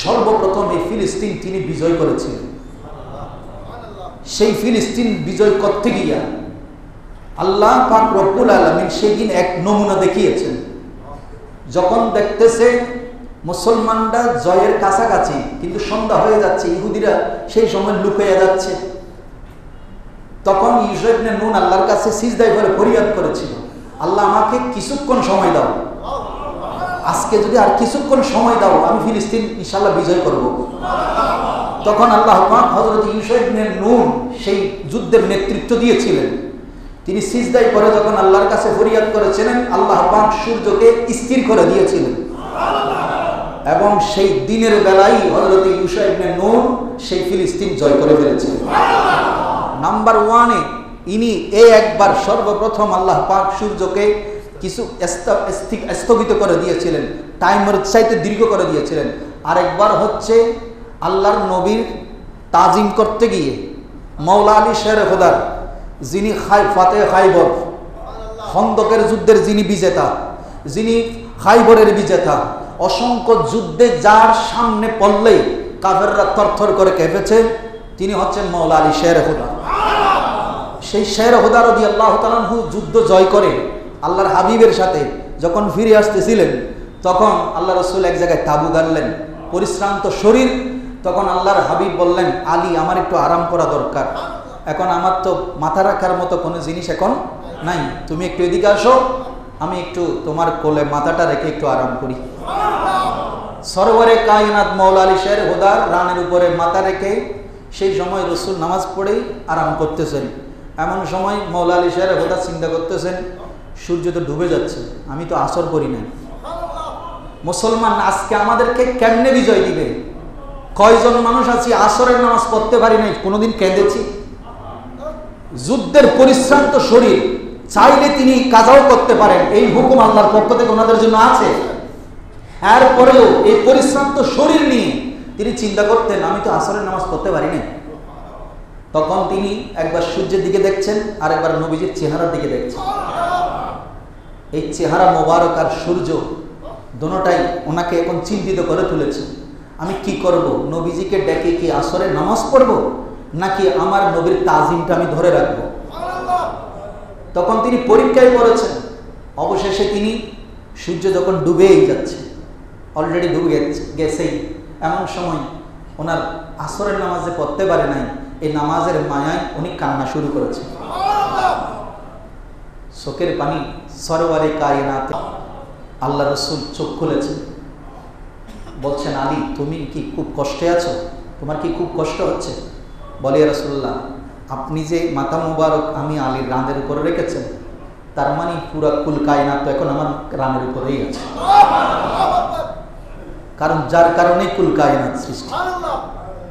সর্বপ্রথম এই ফিলিস্তিন তিনি বিজয় করেছিলেন। সেই ফিলিস্তিন বিজয় করতে গিয়া আল্লাহ পাক রব্বুল আলামিন সেদিন এক নমুনা দেখিয়েছেন। যখন দেখতেছে মুসলমানরা জয়ের কাছাকাছি, কিন্তু সন্ধ্যা হয়ে যাচ্ছে, ইহুদিরা সেই সময় লুকিয়ে যাচ্ছে, তখন ইউশা ইবনে নুন আল্লাহর কাছে সিজদায় করে ফরিয়াদ করেছিল, আল্লাহ আমাকে কিছুক্ষণ সময় দাও, আজকে যদি আর কিছুক্ষণ সময় দাও আমি ফিলিস্তিন ইনশাআল্লাহ বিজয় করব। তখন আল্লাহ পাক হযরত ইউশা ইবনে নুন সেই যুদ্ধের নেতৃত্ব দিয়েছিলেন। তিনি সিজদায় করে যখন আল্লাহর কাছে ফরিয়াদ করেছিলেন, আল্লাহ পাক সূর্যকে স্থির করে দিয়েছিলেন। এবং সেই দিনের বেলায় হযরত ইউশা ইবনে নুন সেই ফিলিস্তিন জয় করে ফেলেছিলেন। নাম্বার 1-এ ইনি একবার সর্বপ্রথম আল্লাহ পাক সূর্যকে কিছু স্থগিত করে দিয়েছিলেন, টাইমের চাইতে দীর্ঘ করে দিয়েছিলেন। আরেকবার হচ্ছে আল্লাহর নবীর তাজিম করতে গিয়ে মওলা আলী শের খোদার, যিনি ফাতেহ খাইবর, খন্দকের যুদ্ধের যিনি বিজেতা, যিনি খাইবরের বিজেতা, অসংখ্য যুদ্ধে যার সামনে পড়লেই কাফেররা থরথর করে কেঁপেছে, তিনি হচ্ছেন মওলা আলী শের খোদা। সেই শের খোদা রাদিয়াল্লাহু তাআলা আনহু যুদ্ধ জয় করে আল্লাহর হাবিবের সাথে যখন ফিরে আসতেছিলেন, তখন আল্লাহ রাসূল এক জায়গায় তাবু গাড়লেন, পরিশ্রান্ত শরীর। তখন আল্লাহর হাবিব বললেন, আলী আমার একটু আরাম করা দরকার, এখন আমার তো মাথা রাখার মতো কোনো জিনিস এখন নাই, তুমি একটু এদিকে আসো, আমি একটু তোমার কোলে মাথাটা রেখে একটু আরাম করি। সরওয়ারে কায়নাত মওলা আলী শের খোদার রানের উপরে মাথা রেখে সেই সময় রাসূল নামাজ পড়েই আরাম করতেছেন। এমন সময় মওলা আলী শের খোদা চিন্তা করতেছেন, সূর্য তো ডুবে যাচ্ছে, আমি তো আসর করি নাই, মুসলমান আজকে আমাদেরকে কেমনে বিজয় দিবে? কয়জন মানুষ আছি আসরের নামাজ পড়তে পারি নাই, কোনোদিন কেঁদেছি? যুদ্ধের পরিশ্রান্ত শরীর, চাইলে তিনি কাজাও করতে পারেন, এই হুকুম আল্লাহর পক্ষ থেকে ওনাদের জন্য আছে। এরপরেও এই পরিশ্রান্ত শরীর নিয়ে তিনি চিন্তা করতেন, আমি তো আসরের নামাজ পড়তে পারি না। তখন তিনি একবার সূর্যের দিকে দেখছেন, আর একবার নবীজির চেহারার দিকে দেখছেন। এই চেহারা মোবারক আর সূর্য দুটোটাই ওনাকে এখন চিন্তিত করে তুলেছে। আমি কি করব? নবীজিকে ডেকে কি আসরের নামাজ পড়ব, নাকি আমার নবীর তাজিমটা আমি ধরে রাখব? তখন তিনি পরীক্ষায় পড়েছেন। অবশেষে তিনি, সূর্য যখন ডুবেই যাচ্ছে, অলরেডি ডুবে গেছেই, এমন সময় ওনার আসরের নামাজে পড়তে পারে নাই, এই নামাজের মায়ায় উনি কান্না শুরু করেছেন। চোখের পানি সরওয়ারে কায়নাতে আল্লাহ রসুল চোখ খুলেছেন, বলছেন, আলী তুমি কি খুব কষ্টে আছো? তোমার কি খুব কষ্ট হচ্ছে? বলে, ইয়া রাসূলুল্লাহ, আপনি যে মাথা মুবারক আমি আলীর রানের উপরে রেখেছেন, তার মানে পুরা কুল কায়নাত তো এখন আমার রানের উপরেই আছে, কারণ যার কারণে কুল কায়নাত সৃষ্টি।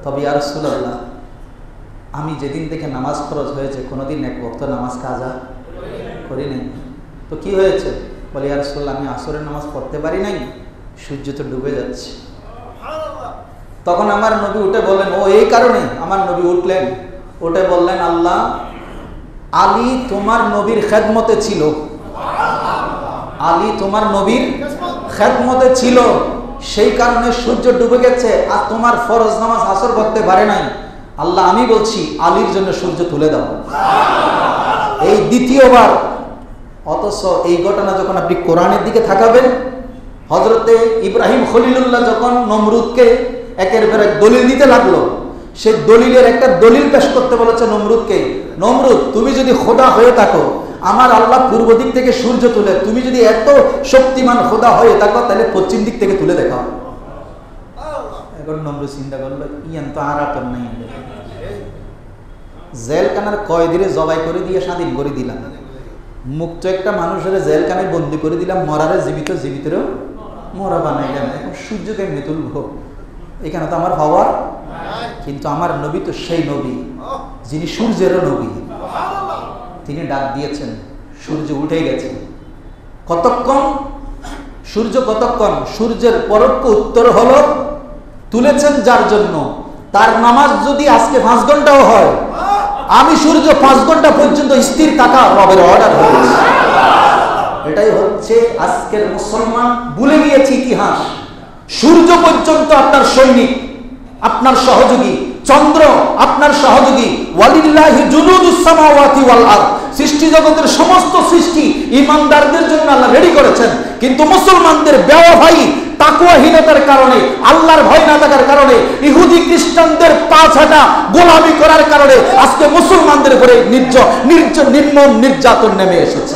তবে ইয়া রাসূলুল্লাহ, আমি যেদিন থেকে নামাজ ফরজ হয়েছে কোনোদিন এক ওয়াক্ত নামাজ কাজা করি নাই, তো কি হয়েছে? বলে, ইয়া রাসূলুল্লাহ, আমি আসরের নামাজ পড়তে পারি নাই, সূর্য তো ডুবে যাচ্ছে। তখন আমার নবী উঠে বললেন, ও এই কারণে? আমার নবী উঠলেন, উঠে বললেন, আল্লাহ, আলী তোমার নবীর খেদমতে ছিল, আলী তোমার নবীর খেদমতে ছিল, সেই কারণে সূর্য ডুবে গেছে, আর তোমার ফরজ নামাজ আসর পড়তে পারে নাই। আল্লাহ, আমি বলছি আলীর জন্য সূর্য তুলে দাও। এই দ্বিতীয়বার। অথচ এই ঘটনা যখন আপনি কোরআনের দিকে তাকাবেন, হযরতে ইব্রাহিম খলিলুল্লাহ যখন নমরুদকে একের পর এক দলিল দিতে লাগলো, সেই দলিলের একটা দলিল পেশ করতে বলেছে নমরুদকে, নমরুদ, তুমি যদি খোদা হয়ে থাকো, আমার আল্লাহ পূর্ব দিক থেকে সূর্য তুলে, তুমি যদি এত শক্তিমান খোদা হয়ে থাকো, তাহলে পশ্চিম দিক থেকে তুলে দেখাও। এখন নমরুদ চিন্তা করলো, ইয়ান তো আর আপন নাই, জেলখানার কয়েদিরে জবাই করে দিয়ে স্বাধীন করে দিলাম, মুক্ত একটা মানুষের জেলখানায় বন্দি করে দিলাম, মরারে জীবিত, জীবিতেরও মরা বানাইলাম, এখন সূর্য কেমনি তুলব? এখানে তো আমার হওয়ার। কিন্তু আমার নবী তো সেই নবী যিনি সূর্যেরও নবী। তিনি ডাক দিয়েছেন, সূর্য উঠে গেছে। কতক্ষণ? সূর্য কতক্ষণ? সূর্যের পরোক্ষ উত্তর হলো, তুলেছেন যার জন্য, তার নামাজ যদি আজকে 5 ঘন্টাও হয়, আমি সূর্য 5 ঘন্টা পর্যন্ত স্থির থাকা রবের অর্ডার হয়েছে। এটাই হচ্ছে আজকের মুসলমান ভুলে গিয়েছে ইতিহাস। সূর্য পর্যন্ত আপনার সৈনিক, আপনার সহযোগী, চন্দ্র আপনার সহযোগী। ওয়ালিল্লাহি জুনুদুস সামাওয়াতি ওয়াল আরদ, সৃষ্টি জগতের সমস্ত সৃষ্টি ঈমানদারদের জন্য আল্লাহ রেডি করেছেন। কিন্তু মুসলমানদের বেওয়াফাই, তাকওয়াহীনতার কারণে, আল্লাহর ভয় না থাকার কারণে, ইহুদি খ্রিস্টানদের পা ছাটা গোলামি করার কারণে আজকে মুসলমানদের উপরে নিম্ন নির্যাতন নেমে এসেছে।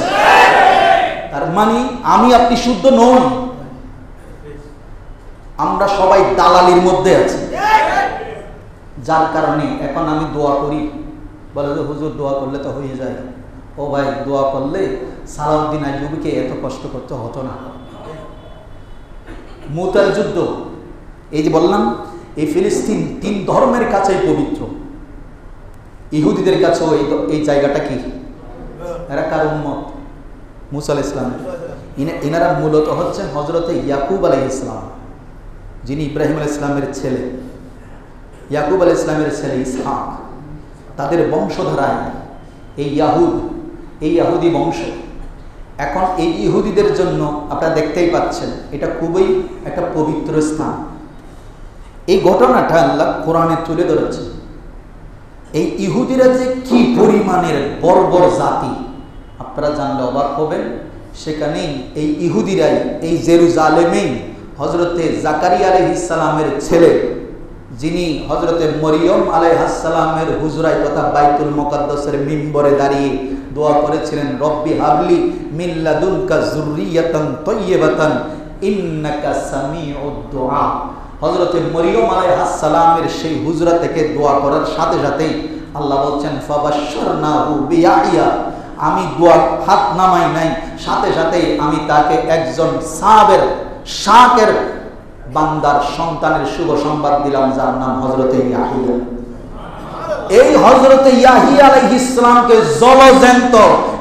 তার মানে আমি আপনি শুদ্ধ নই, আমরা সবাই দালালির মধ্যে আছি। যার কারণে এখন আমি দোয়া করি, বলে যে হুজুর দোয়া করলে তো হয়ে যায়। ও ভাই, দোয়া করলে সালাউদ্দিন আইয়ুবীকে এত কষ্ট করতে হতো না। মুতার যুদ্ধ, এই যে বললাম, এই ফিলিস্তিন 3 ধর্মের কাছেই পবিত্র। ইহুদিদের কাছেও এই জায়গাটা কি? এরা কার উম্মত? মুসা আলাইহিস সালামের। ইনারা মূলত হচ্ছেন হযরতে ইয়াকুব আলাইহিস সালাম, যিনি ইব্রাহিম আলাইহিস সালামের ছেলে, ইয়াকুব আলাইহিস সালামের ছেলে ইসহাক। তাদের বংশধারায় এই ইয়াহুদি বংশ। এখন এই ইহুদিদের জন্য আপনারা দেখতেই পাচ্ছেন, এটা খুবই একটা পবিত্র স্থান। এই ঘটনাটা আল্লাহ কোরআনে তুলে ধরেছে। এই ইহুদিরা যে কি পরিমাণের বর্বর জাতি, আপনারা জানলে অবাক হবেন। সেখানেই এই ইহুদিরাই, এই জেরুজালেমেই হযরতে জাকারিয়া আলাইহিস সালামের ছেলে, যিনি হযরতে মরিয়ম আলাইহিস সালামের হুজরায় তথা বাইতুল মুকাদ্দাসের মিম্বরে দাঁড়িয়ে দোয়া করেছিলেন, রব্বি হাবলি মিন লাদুনকা যুররিয়াতান তাইয়্যিবাতান ইন্নাকা সামিউদ দুআ। হযরতে মরিয়ম আলাইহিস সালামের সেই হুজরা থেকে দোয়া করার সাথে সাথেই আল্লাহ বলছেন, ফাবাশশারনাহু বিয়াহইয়া, আমি দোয়া হাত নামাই নাই, সাথে সাথেই আমি তাকে একজন শাকের বান্দার সন্তানের শুভ সংবাদ দিলাম, যার নাম হযরতে ইয়াহিয়া। এই হযরতে ইয়াহিয়া আলাইহিস সালামকে জলজ্যান্ত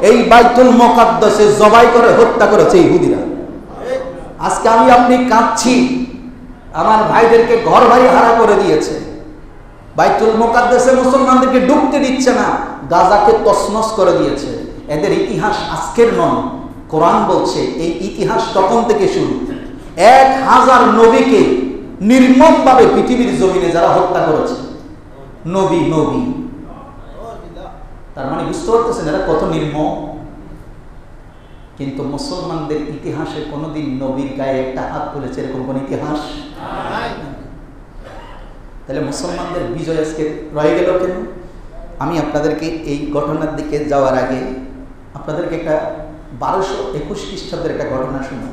এই বাইতুল মুকাদ্দাসে জবাই করে হত্যা করেছে ইহুদিরা। আজকে আমি আপনি কাঁদছি, আমার ভাইদেরকে ঘর বাড়ি হারা করে দিয়েছে, বাইতুল মুকাদ্দাসে মুসলমানদেরকে ঢুকতে দিচ্ছে না, গাজাকে তছনছ করে দিয়েছে। এদের ইতিহাস আজকের নয়, কোরআন বলছে এই ইতিহাস তখন থেকে শুরু। 1000 নবীকে নির্মমভাবে পৃথিবীর জমিনে যারা হত্যা করেছে, নবী নবী, তার মানে বুঝতে পারতেছেন এরা কত নির্মম। কিন্তু মুসলমানদের ইতিহাসে কোনোদিন নবীর গায়ে একটা হাত তুলেছে এরকম কোন ইতিহাস? তাহলে মুসলমানদের বিজয় আজকে রয়ে গেল কেন? আমি আপনাদেরকে এই ঘটনার দিকে যাওয়ার আগে আপনাদেরকে একটা 1221 খ্রিস্টাব্দের একটা ঘটনা শুনি।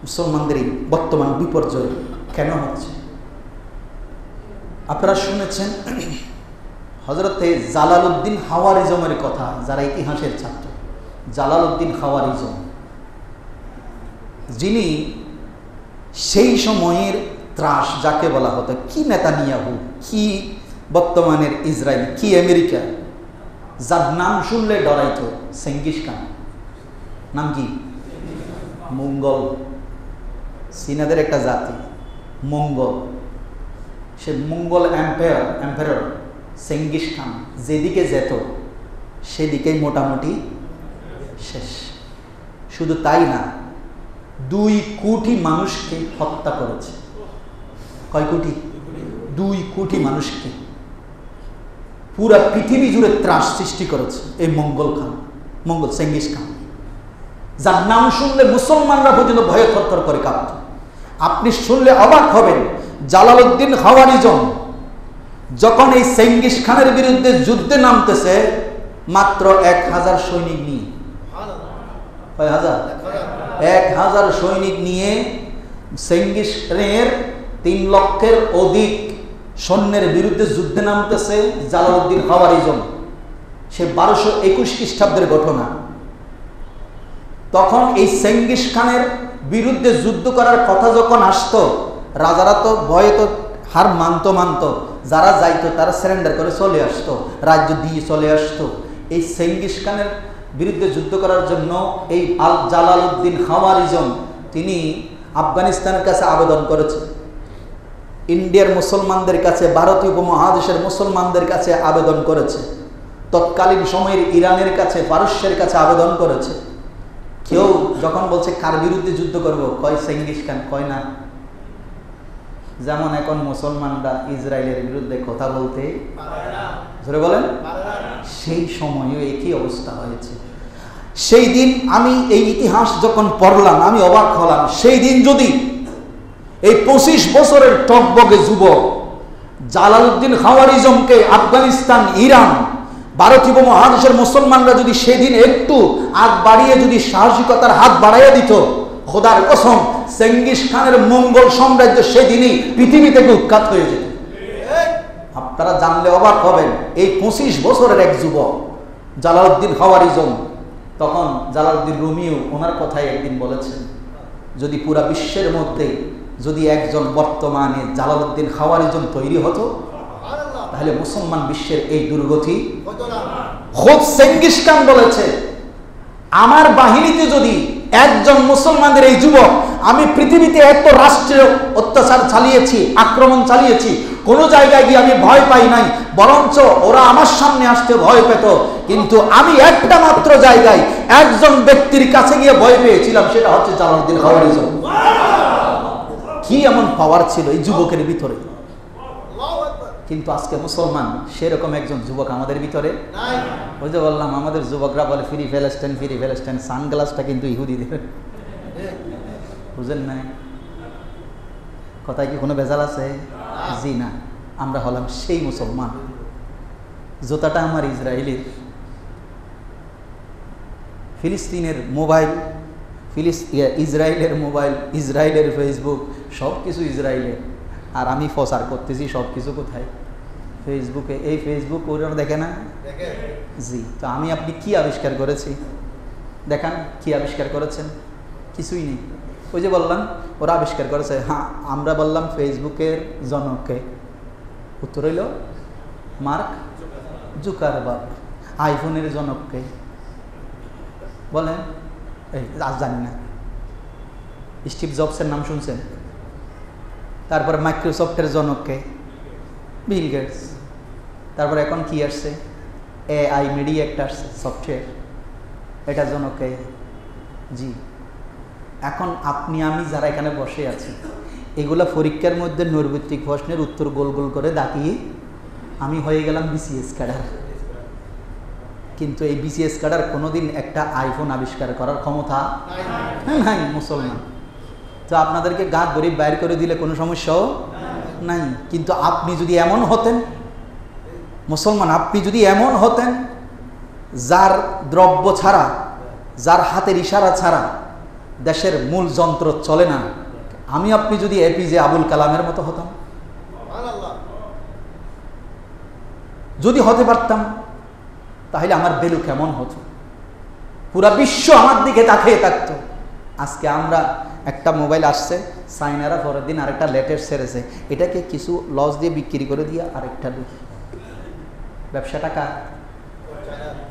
মুসলমানদের এই বর্তমান বিপর্যয় কেন হচ্ছে? আপনারা শুনেছেন হযরতে জালালউদ্দিন খাওয়ারিজমের কথা, যারা ইতিহাসের ছাত্র। জালালউদ্দিন খাওয়ারিজম, যিনি সেই সময়ের ত্রাস যাকে বলা হতো, কি নেতানিয়াহু, কি বর্তমানের ইসরায়েল, কি আমেরিকা, যার নাম শুনলে ডরাইতো, চেঙ্গিস খান। নাম কি? মঙ্গল। চীনাদের একটা জাতি মঙ্গল। সে মঙ্গল এম্পায়ার চেঙ্গিস খান যেদিকে যেত সেদিকেই মোটামুটি শেষ। শুধু তাই না, 2 কোটি মানুষকে হত্যা করেছে। কয় কোটি? 2 কোটি মানুষকে। পুরা পৃথিবী জুড়ে ত্রাস সৃষ্টি করেছে এই মঙ্গল চেঙ্গিস খান, যার নাম শুনলে মুসলমানরা পর্যন্ত ভয়ে থরথর করে কাঁপত। আপনি শুনলে অবাক হবেন, জালালউদ্দিন খাওয়ারিজম যখন এই চেঙ্গিস খানের বিরুদ্ধে যুদ্ধে নামতেছে মাত্র 1000 সৈনিক নিয়ে, 1000 সৈনিক নিয়ে চেঙ্গিস খানের 3 লক্ষের অধিক সৈন্যের বিরুদ্ধে যুদ্ধে নামতেছে জালালউদ্দিন খাওয়ারিজম। সে 1221 খ্রিস্টাব্দের ঘটনা। তখন এই চেঙ্গিস খানের বিরুদ্ধে যুদ্ধ করার কথা যখন আসতো, রাজারা তো ভয়ে তো হার মানত, যারা যাইতো তারা সারেন্ডার করে চলে আসতো, রাজ্য দিয়ে চলে আসতো। এই চেঙ্গিস খানের বিরুদ্ধে যুদ্ধ করার জন্য এই জালালউদ্দিন খাওয়ারিজম তিনি আফগানিস্তানের কাছে আবেদন করেছে, ইন্ডিয়ার মুসলমানদের কাছে, ভারতীয় উপমহাদেশের মুসলমানদের কাছে আবেদন করেছে, তৎকালীন সময়ের ইরানের কাছে, পারস্যের কাছে আবেদন করেছে। কেউ যখন বলছে কার বিরুদ্ধে যুদ্ধ করব, কয় চেঙ্গিস খান, কয় না। যেমন এখন মুসলমানরা ইসরায়েলের বিরুদ্ধে কথা বলতে ধরে বলেন, সেই সময়ও একই অবস্থা হয়েছে। সেই দিন আমি এই ইতিহাস যখন পড়লাম আমি অবাক হলাম। সেই দিন যদি এই 25 বছরের টকবগে যুবক জালালউদ্দিন খাওয়ারিজমকে আফগানিস্তান, ইরান, ভারতীয় উপমহাদেশের মুসলমানরা যদি সেদিন একটু আগ বাড়িয়ে যদি সাহসিকতার হাত বাড়াইয়া দিত, খোদার কসম চেঙ্গিস খানের মঙ্গল সাম্রাজ্য সেদিনই পৃথিবী থেকে উৎখাত হয়ে যেত। আপনারা জানলে অবাক হবেন, এই 25 বছরের এক যুবক জালালউদ্দিন খাওয়ারিজম, তখন জালালউদ্দিন রুমিও ওনার কথাই একদিন বলেছেন, যদি পুরা বিশ্বের মধ্যে যদি একজন বর্তমানে জালালউদ্দিন খাওয়ারিজম তৈরি হতো তাহলে মুসলমান বিশ্বের এই দুর্গতি খোদ চেঙ্গিস খান বলেছে, আমার বাহিনীতে যদি একজন মুসলমানদের এই যুবক, আমি পৃথিবীতে এত রাষ্ট্রের অত্যাচার চালিয়েছি, আক্রমণ চালিয়েছি, কোনো জায়গায় গিয়ে আমি ভয় পাই নাই, বরঞ্চ ওরা আমার সামনে আসতে ভয় পেত, কিন্তু আমি একটা মাত্র জায়গায় একজন ব্যক্তির কাছে গিয়ে ভয় পেয়েছিলাম, সেটা হচ্ছে জালালউদ্দিন খাওয়ারিজম। কি এমন পাওয়ার ছিল এই যুবকের ভিতরে। কিন্তু আজকে মুসলমান সেরকম একজন যুবক আমাদের ভিতরে নাই। ওই যে বললাম, আমাদের যুবকরা বলে ফ্রি প্যালেস্টাইন, সানগ্লাসটা কিন্তু ইহুদিদের। বুঝেন নাই কথায় কি কোনো ভেজাল আছে? জি না, আমরা হলাম সেই মুসলমান। জুতাটা আমার ইসরায়েলের, ফিলিস্তিনের মোবাইল, ইসরায়েলের মোবাইল, ইসরায়েলের ফেসবুক, সব কিছু ইসরায়েলের। আর আমি প্রচার করতেছি সব কিছু কোথায়? ফেসবুকে। এই ফেসবুক ওরা দেখে না? জি। তো আমি আপনি কি আবিষ্কার করেছি দেখান, কি আবিষ্কার করেছেন? কিছুই নেই। ওই যে বললাম ওরা আবিষ্কার করেছে। হ্যাঁ, আমরা বললাম ফেসবুকের জনককে, উত্তর হইল মার্ক জুকারবার্গ। আইফোনের জনককে বলেন, আজ জানি না। স্টিভ জবসের নাম শুনছেন? তারপর মাইক্রোসফটের জনককে বিল গেটস। তারপর এখন কি আসছে? এআই মিডিয়া একটা আসছে, সফটওয়্যার, এটার জনককে। জি, এখন আপনি আমি যারা এখানে বসে আছি, এগুলা পরীক্ষার মধ্যে নৈর্ব্যক্তিক প্রশ্নের উত্তর গোল গোল করে দাঁড়িয়ে আমি হয়ে গেলাম বিসিএস ক্যাডার। কিন্তু এই বিসিএস ক্যাডার কোনোদিন একটা আইফোন আবিষ্কার করার ক্ষমতা নাই মুসলমান। তো আপনাদেরকে গাঁট গরিব বাইর করে দিলে কোনো সমস্যাও নাই। কিন্তু আপনি যদি এমন হতেন মুসলমান, আপনি যদি এমন হতেন যার দ্রব্য ছাড়া, যার হাতের ইশারা ছাড়া দেশের মূল যন্ত্র চলে না, আমি আপনি যদি এপিজে আবুল কালামের মতো হতাম, যদি হতে পারতাম, তাহলে আমার ভ্যালু কেমন হতো? পুরা বিশ্ব আমার দিকে তাকিয়ে থাকতো। আজকে আমরা একটা মোবাইল আসছে, চাইনারা পরের দিন আরেকটা লেটেস্ট ছেড়েছে, এটাকে কিছু লস দিয়ে বিক্রি করে দিয়ে আরেকটা দিই। ব্যবসাটা কার?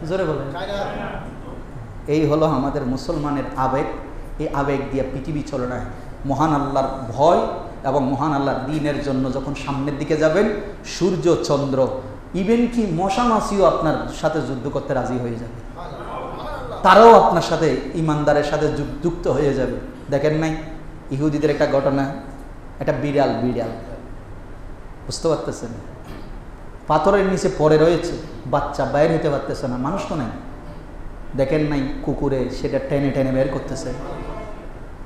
জোরে বলেন। এই হলো আমাদের মুসলমানের আবেগ। এই আবেগ দিয়ে পৃথিবী চলে না। মহান আল্লাহর ভয় এবং মহান আল্লাহর দ্বীনের জন্য যখন সামনের দিকে যাবেন, সূর্য চন্দ্র ইভেন কি মশা মাছিও আপনার সাথে যুদ্ধ করতে রাজি হয়ে যাবে, তারাও আপনার সাথে ইমানদারের সাথে যুক্ত হয়ে যাবে। দেখেন নাই ইহুদিদের একটা ঘটনা, একটা বিড়াল বুঝতে পারতেছেন, পাথরের নিচে পড়ে রয়েছে, বাচ্চা বাইরে হতে পারতেছে না, মানুষ তো নাই। দেখেন নাই কুকুরে সেটা টেনে টেনে বের করতেছে।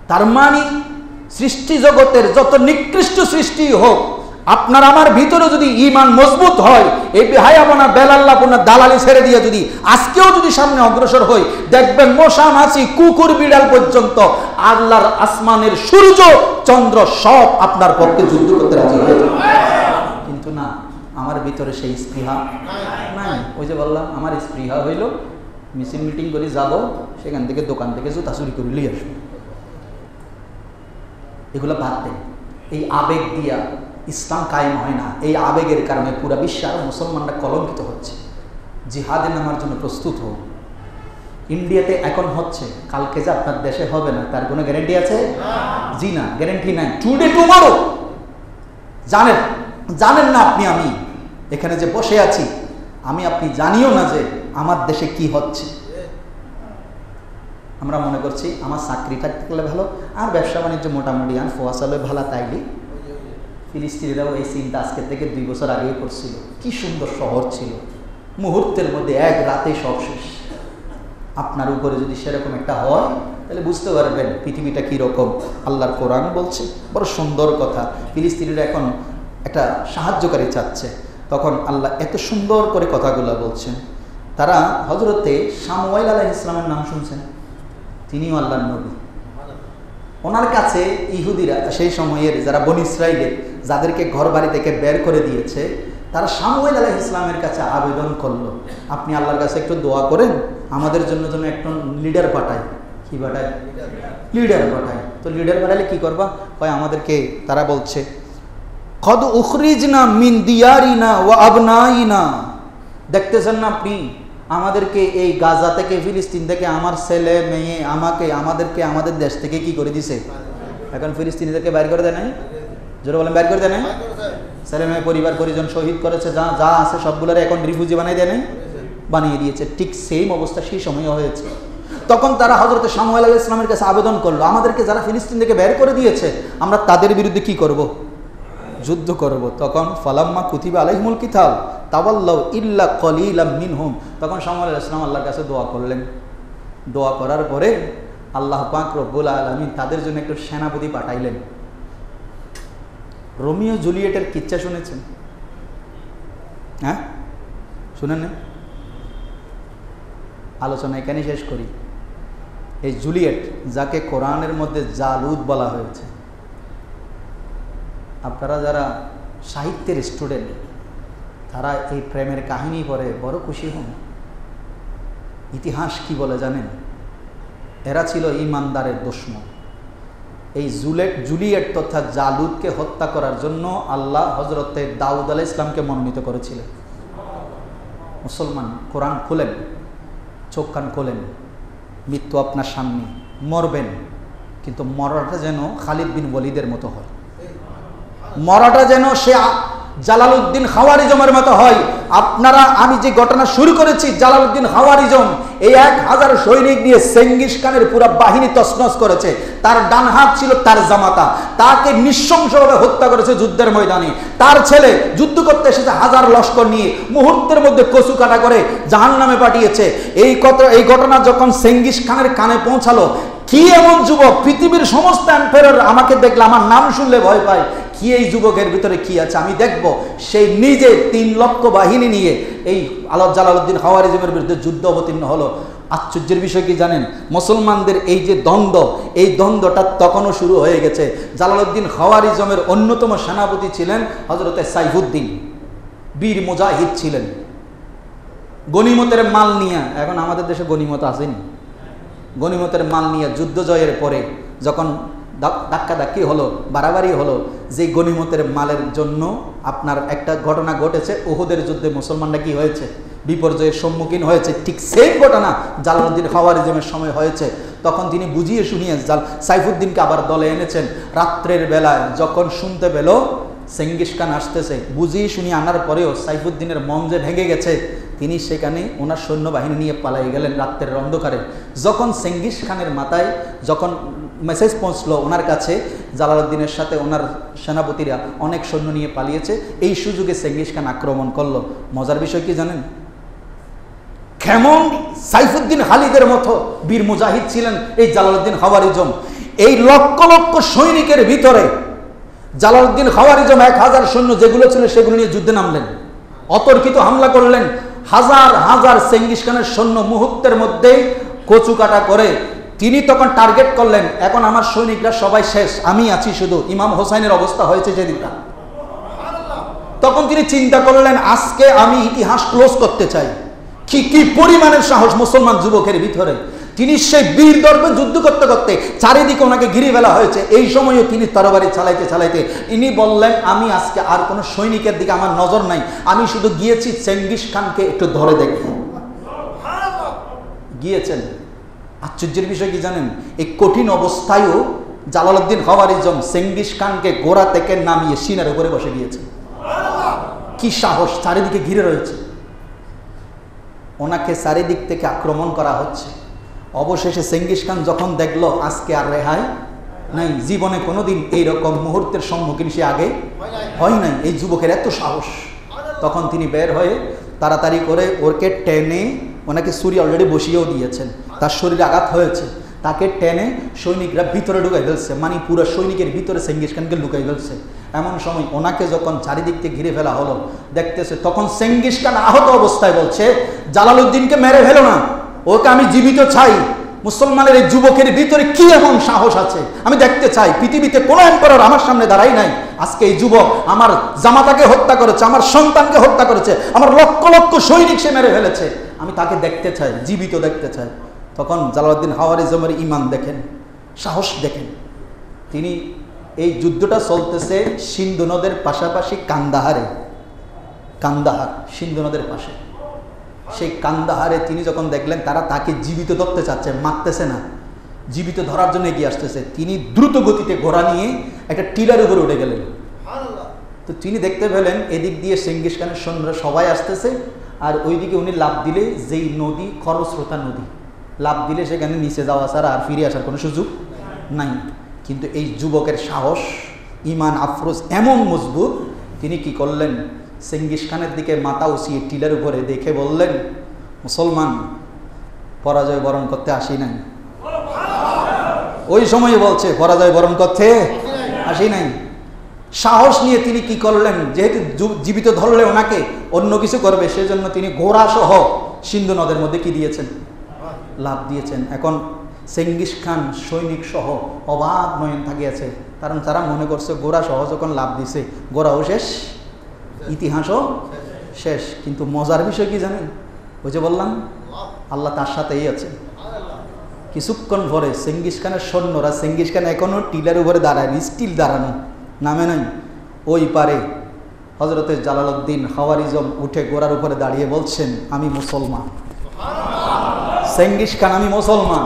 তার মানে সৃষ্টি জগতের যত নিকৃষ্ট সৃষ্টি হোক, আপনার আমার ভিতরে যদি ঈমান মজবুত হয়, এই বেহায়াপনা বেলাল্লাপনা দালালি ছেড়ে দিয়ে যদি আজকেও যদি সামনে অগ্রসর হই, দেখবেন মশা মাছি কুকুর বিড়াল পর্যন্ত আল্লাহর আসমানের সূর্য চন্দ্র সব আপনার পক্ষে যুদ্ধ করতে রাজি হয়ে যাবে। কিন্তু না, আমার ভিতরে সেই স্পৃহা নাই। ওই যে বললাম, আমার স্পৃহা হইল মিছিল মিটিং করে যাব, সেখান থেকে দোকান থেকে জুতা চুরি করে নিয়ে আসবো। এগুলো বাদ দেন। এই আবেগ দিয়া ইসলাম কায়েম হয় না। এই আবেগের কারণে পুরা বিশ্বে আরো মুসলমানরা কলঙ্কিত হচ্ছে। জিহাদে নামার জন্য প্রস্তুত হোক। ইন্ডিয়াতে এখন হচ্ছে, কালকে যে আপনার দেশে হবে না তার কোনো গ্যারেন্টি আছে? জি না, গ্যারেন্টি নাই। Today tomorrow. জানেন না আপনি আমি এখানে যে বসে আছি, আমি আপনি জানিও না যে আমার দেশে কি হচ্ছে। আমরা মনে করছি আমার চাকরি থাকলে ভালো, আর ব্যবসা বাণিজ্য মোটামুটি আর ফোয়াশালে ভালো, তাইলে ফিলিস্তিনিরাও এই চিন্তা আজকের থেকে 2 বছর আগেই করছিল। কি সুন্দর শহর ছিল, মুহূর্তের মধ্যে এক রাতে সব শেষ। আপনার উপরে যদি সেরকম একটা হয়, তাহলে বুঝতে পারবেন পৃথিবীটা কীরকম। আল্লাহর কোরআন বলছে, বড় সুন্দর কথা, ফিলিস্তিনিরা এখন একটা সাহায্যকারী চাচ্ছে। তখন আল্লাহ এত সুন্দর করে কথাগুলো বলছেন। তারা হযরতে শামুয়েল আলাইহিস সালামের নাম শুনছেন? তিনিও আল্লাহর নবী। ওনার কাছে ইহুদিরা, সেই সময়ের যারা বনী ইসরাইলের, যাদেরকে ঘর বাড়ি থেকে বের করে দিয়েছে, তারা শামুয়েল আলাইহিস সালামের কাছে আবেদন করলো, আপনি আল্লাহর কাছে একটু দোয়া করেন, আমাদের জন্য যেন একজন লিডার পাঠায়। কি পাঠায়? লিডার পাঠায়। তো লিডার পাঠালে কি করবা? হয় আমাদেরকে, তারা বলছে কদ উখরিজনা মিন দিয়ারিনা ওয়া আবনাইনা, দেখতেছেন না আপনি, আমাদেরকে এই গাজা থেকে, ফিলিস্তিন থেকে, আমার ছেলে মেয়ে আমাদেরকে আমাদের দেশ থেকে কি করে দিছে। এখন ফিলিস্তিনিদেরকে বাইর করে দেয় নাই? জোরে বলেন, বাইর করে দেয় নাই? ছেলে মেয়ে পরিবার পরিজন শহীদ করেছে, যা আছে সবগুলোর এখন রিফিউজি বানিয়ে দেয় নাই? বানিয়ে দিয়েছে। ঠিক সেম অবস্থা সেই সময় হয়েছে। তখন তারা হযরত শামুয়েল আলাইহিস সালামের কাছে আবেদন করলো, আমাদেরকে যারা ফিলিস্তিন থেকে বের করে দিয়েছে, আমরা তাদের বিরুদ্ধে কি করব? যুদ্ধ করব। তখন ফালাম্মা কুতিবা আলাইহিমুল কিতাল তাওয়াল্লাউ ইল্লা কলিলাম মিনহুম, তখন শামুয়েল আলাইহিস সালাম আল্লাহর কাছে দোয়া করলেন। দোয়া করার পরে আল্লাহ পাক রব্বুল আলামিন তাদের জন্য একটু সেনাপতি পাঠাইলেন। রোমিও জুলিয়েটের কিচ্ছা শুনেছেন? হ্যাঁ, শুনেন না? আলোচনা এখানে শেষ করি। এই জুলিয়েট, যাকে কোরআনের মধ্যে জালুদ বলা হয়েছে, আপনারা যারা সাহিত্যের স্টুডেন্ট, তারা এই প্রেমের কাহিনী পড়ে বড় খুশি হন। ইতিহাস কি বলে জানেন? এরা ছিল ইমানদারের দুশমন। এই জুলিয়েট তথা জালুদকে হত্যা করার জন্য আল্লাহ হযরতে দাউদ আলাইহিস সালামকে মনোনীত করেছিলেন। মুসলমান, কোরআন খুলেন, চোখ কান খোলেন, মৃত্যু আপনার সামনে, মরবেন, কিন্তু মরাটা যেন খালিদ বিন ওয়ালিদের মতো হয়, মরাটা যেন সে জালালউদ্দিন খাওয়ারিজমের মতো হয়। আপনারা, আমি যে ঘটনা শুরু করেছি, জালালউদ্দিন খাওয়ারিজম এই 1000 সৈনিক নিয়ে চেঙ্গিস খানের পুরো বাহিনী তছনছ করেছে। তার ডান হাত ছিল তার জামাতা, তাকে নৃশংসভাবে হত্যা করেছে যুদ্ধের ময়দানে। তার ছেলে যুদ্ধ করতে এসেছে 1000 লস্কর নিয়ে, মুহূর্তের মধ্যে কচু কাটা করে জাহান্নামে পাঠিয়েছে। এই ঘটনা যখন চেঙ্গিস খানের কানে পৌঁছালো, কি এমন যুবক, পৃথিবীর সমস্ত এম্পায়ার আমাকে দেখলে আমার নাম শুনলে ভয় পায়, কি এই যুবকের ভিতরে কি আছে আমি দেখব। সেই নিজে 3 লক্ষ বাহিনী নিয়ে এই জালালউদ্দিন খাওয়ারিজমের বিরুদ্ধে যুদ্ধ অবতীর্ণ হলো। আশ্চর্যের বিষয় কি জানেন, মুসলমানদের এই যে দ্বন্দ্ব, এই দ্বন্দ্বটা তখনও শুরু হয়ে গেছে। জালালউদ্দিন খাওয়ারিজমের অন্যতম সেনাপতি ছিলেন হযরতে সাইফুদ্দিন, বীর মুজাহিদ ছিলেন। গনিমতের মাল নিয়ে, এখন আমাদের দেশে গনিমত আসেনি, গনিমতের মাল নিয়ে যুদ্ধ জয়ের পরে যখন ধাক্কাধাক্কি হলো, বাড়াবাড়ি হলো, যে গনিমতের মালের জন্য আপনার একটা ঘটনা ঘটেছে, উহুদের যুদ্ধে মুসলমানরা কি হয়েছে, বিপর্যয়ের সম্মুখীন হয়েছে। ঠিক সেই ঘটনা জালালউদ্দিন খাওয়ারিজমের সময় হয়েছে। তখন তিনি বুঝিয়ে শুনিয়ে সাইফুদ্দিনকে আবার দলে এনেছেন। রাত্রের বেলায় যখন শুনতে পেল চেঙ্গিস খান আসতেছে, বুঝিয়ে শুনিয়ে আনার পরেও সাইফুদ্দিনের মন যে ভেঙে গেছে, তিনি সেখানে ওনার সৈন্যবাহিনী নিয়ে পালাই গেলেন রাত্রের অন্ধকারে। যখন চেঙ্গিস খানের মাথায় যখন মেসেজ পৌঁছলো ওনার কাছে, জালালউদ্দিনের সাথে ওনার সেনাপতিরা অনেক সৈন্য নিয়ে পালিয়েছে, এই সুযোগে চেঙ্গিস খান আক্রমণ করলো। মজার বিষয় কি জানেন, কেমন সাইফুদ্দিন খালিদের মতো বীর মুজাহিদ ছিলেন এই জালালউদ্দিন খাওয়ারিজম। এই লক্ষ লক্ষ সৈনিকের ভিতরে জালালউদ্দিন খাওয়ারিজম 1000 সৈন্য যেগুলো ছিল সেগুলো নিয়ে যুদ্ধে নামলেন, অতর্কিত হামলা করলেন। হাজার হাজার চেঙ্গিস খানের সৈন্য মুহূর্তের মধ্যে কচু কাটা করে তিনি তখন টার্গেট করলেন, এখন আমার সৈনিকরা সবাই শেষ, আমি আছি শুধু। ইমাম হোসাইনের অবস্থা হয়েছে যেদিনটা, তখন তিনি চিন্তা করলেন আজকে আমি ইতিহাস ক্লোজ করতে চাই। কি পরিমাণের সাহস মুসলমান যুবকের ভিতরে। তিনি সেই বীর দর্পে যুদ্ধ করতে করতে চারিদিকে ওনাকে ঘিরে ফেলা হয়েছে। এই সময়ও তিনি তরবারি চালাইতে চালাইতে ইনি বললেন, আমি আজকে আর কোনো সৈনিকের দিকে আমার নজর নাই, আমি শুধু গিয়েছি চেঙ্গিস খানকে একটু ধরে দেখব। গিয়েছেন। আশ্চর্যের বিষয় কি জানেন, এই কঠিন অবস্থায়ও জালালউদ্দিন খাওয়ারিজম চেঙ্গিস খানকে গোড়া থেকে নামিয়ে সিনার উপরে বসে গিয়েছেন। কি সাহস, চারিদিকে ঘিরে রয়েছে, ওনাকে চারিদিক থেকে আক্রমণ করা হচ্ছে। অবশেষে চেঙ্গিস খান যখন দেখলো আজকে আর রেহাই নাই, জীবনে কোনোদিন এইরকম মুহূর্তের সম্মুখীন সে আগে হয় নাই, এই যুবকের এত সাহস, তখন তিনি বের হয়ে তাড়াতাড়ি করে ওকে টেনে, ওনাকে ছুরি অলরেডি বসিয়েও দিয়েছেন, তার শরীরে আঘাত হয়েছে, তাকে টেনে সৈনিকরা ভিতরে ঢুকাই ফেলছে, মানে পুরো সৈনিকের ভিতরে চেঙ্গিস খানকে লুকাই ফেলছে। এমন সময় ওনাকে যখন চারিদিক থেকে ঘিরে ফেলা হলো, দেখতেছে তখন চেঙ্গিস খান আহত অবস্থায় বলছে, জালালউদ্দিনকে মেরে ফেলো না, ওকে আমি জীবিত চাই। মুসলমানের এই যুবকের ভিতরে কি এমন সাহস আছে আমি দেখতে চাই। পৃথিবীতে কোনো এম্পায়ার আমার সামনে দাঁড়াই নাই, আজকে এই যুবক আমার জামাতাকে হত্যা করেছে, আমার সন্তানকে হত্যা করেছে, আমার লক্ষ লক্ষ সৈনিক সে মেরে ফেলেছে, আমি তাকে দেখতে চাই, জীবিত দেখতে চাই। তখন জালালউদ্দিন খাওয়ারিজমের ঈমান দেখেন, সাহস দেখেন। তিনি এই যুদ্ধটা চলতেছে সিন্ধু নদের পাশাপাশি কান্দাহারে, কান্দাহার সিন্ধু নদের পাশে। সেই কান্দাহারে তিনি যখন দেখলেন তারা তাকে জীবিত ধরতে চাচ্ছে, মারতেছে না, জীবিত ধরার জন্য এগিয়ে আসতেছে, তিনি দ্রুত গতিতে ঘোড়া নিয়ে একটা টিলার উপরে উঠে গেলেন। তো তিনি দেখতে পেলেন এদিক দিয়ে চেঙ্গিস খানের সৈন্যরা সবাই আসতেছে, আর ওইদিকে উনি লাফ দিলে, যেই নদী খরস্রোতা নদী, লাফ দিলে সেখানে নিচে যাওয়া ছাড়া আর ফিরে আসার কোনো সুযোগ নাই। কিন্তু এই যুবকের সাহস, ইমান, আফরোজ এমন মজবুত, তিনি কি করলেন, চেঙ্গিস খানের দিকে মাথা উঁচিয়ে টিলার উপরে দেখে বললেন, মুসলমান, পরাজয় বরণ করতে আসি নাই। ওই সময় বলছে পরাজয় বরণ করতে আসি নাই। সাহস নিয়ে তিনি কি করলেন, যেহেতু জীবিত ধরলে ওনাকে অন্য কিছু করবে, সেজন্য তিনি ঘোড়া সহ সিন্ধু নদের মধ্যে কি দিয়েছেন, লাফ দিয়েছেন। এখন চেঙ্গিস খান সৈনিক সহ অবাক নয়ন থাকিয়াছে, কারণ তারা মনে করছে ঘোড়া সহ যখন লাফ দিছে ঘোড়াও শেষ, ইতিহাসও শেষ। কিন্তু মজার বিষয় কি জানেন, ওই যে বললাম আল্লাহ তার সাথেই আছে। কিছুক্ষণ পরে চেঙ্গিস খানের সৈন্যরা, চেঙ্গিস খান এখনো টিলার উপরে দাঁড়ায়, স্টিল দাঁড়ানো, নামে নাই। ওই পারে হযরতে জালালউদ্দিন খাওয়ারিজম উঠে ঘোড়ার উপরে দাঁড়িয়ে বলছেন, আমি মুসলমান। চেঙ্গিস খান, আমি মুসলমান।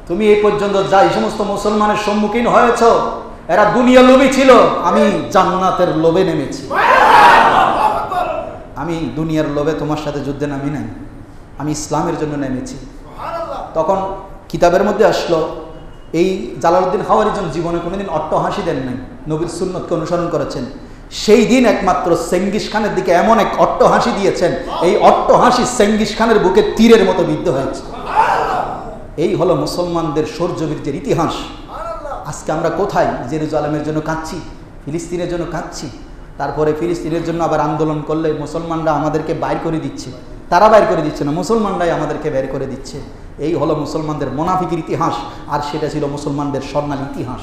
তুমি এই পর্যন্ত যাই সমস্ত মুসলমানের সম্মুখীন হয়েছ, এরা দুনিয়া লোভী ছিল, আমি জান্নাতের লোভে নেমেছি। আমি দুনিয়ার লোভে তোমার সাথে যুদ্ধে নামি নাই, আমি ইসলামের জন্য নেমেছি। তখন কিতাবের মধ্যে আসলো, এই জালালউদ্দিন খাওয়ারিজন জীবনে কোনোদিন অট্টহাসি দেন নাই, নবীর সুন্নতকে অনুসরণ করেছেন। সেই দিন একমাত্র চেঙ্গিস খানের দিকে এমন এক অট্টহাসি দিয়েছেন, এই অট্টহাসি চেঙ্গিস খানের বুকে তীরের মতো বিদ্ধ হয়েছে। এই হলো মুসলমানদের শৌর্যবীর্যের ইতিহাস। আজকে আমরা কোথায়? জেরুজালেমের জন্য কাঁদছি, ফিলিস্তিনের জন্য কাঁদছি, তারপরে ফিলিস্তিনের জন্য আবার আন্দোলন করলে মুসলমানরা আমাদেরকে বাইর করে দিচ্ছে। তারা বাইর করে দিচ্ছে না, মুসলমানরাই আমাদেরকে বের করে দিচ্ছে। এই হলো মুসলমানদের মুনাফিকের ইতিহাস, আর সেটা ছিল মুসলমানদের স্বর্ণালী ইতিহাস।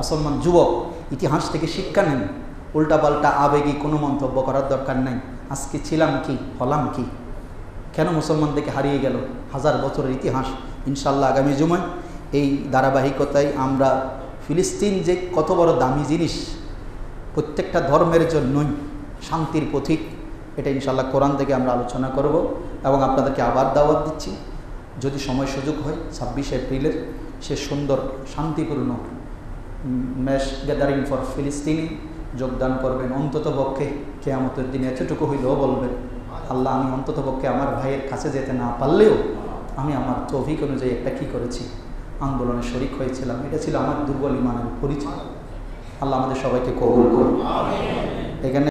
মুসলমান যুবক, ইতিহাস থেকে শিক্ষা নেন, উল্টাপাল্টা আবেগী কোনো মন্তব্য করার দরকার নেই। আজকে ছিলাম কি, হলাম কি, কেন মুসলমানদেরকে হারিয়ে গেল? 1000 বছরের ইতিহাস। ইনশাল্লাহ আগামী জুমায় এই ধারাবাহিকতায় আমরা ফিলিস্তিন যে কত বড় দামি জিনিস, প্রত্যেকটা ধর্মের জন্যই শান্তির পথিক, এটা ইনশাল্লাহ কোরআন থেকে আমরা আলোচনা করব। এবং আপনাদেরকে আবার দাওয়াত দিচ্ছি, যদি সময় সুযোগ হয় 26 এপ্রিলের সে সুন্দর শান্তিপূর্ণ ম্যাশ গ্যাদারিং ফর ফিলিস্তিনি যোগদান করবেন। অন্তত পক্ষে কিয়ামতের দিনে এতটুকু হইলেও বলবেন, আল্লাহ, আমি অন্তত পক্ষে আমার ভাইয়ের কাছে যেতে না পারলেও আমি আমার তৌফিক অনুযায়ী একটা কী করেছি, আন্দোলনে শরিক হয়েছিলাম। এটা ছিল আমার দুর্বল ইমানের পরিচয়। আল্লাহ আমাদের সবাইকে কবুল করুন। এখানে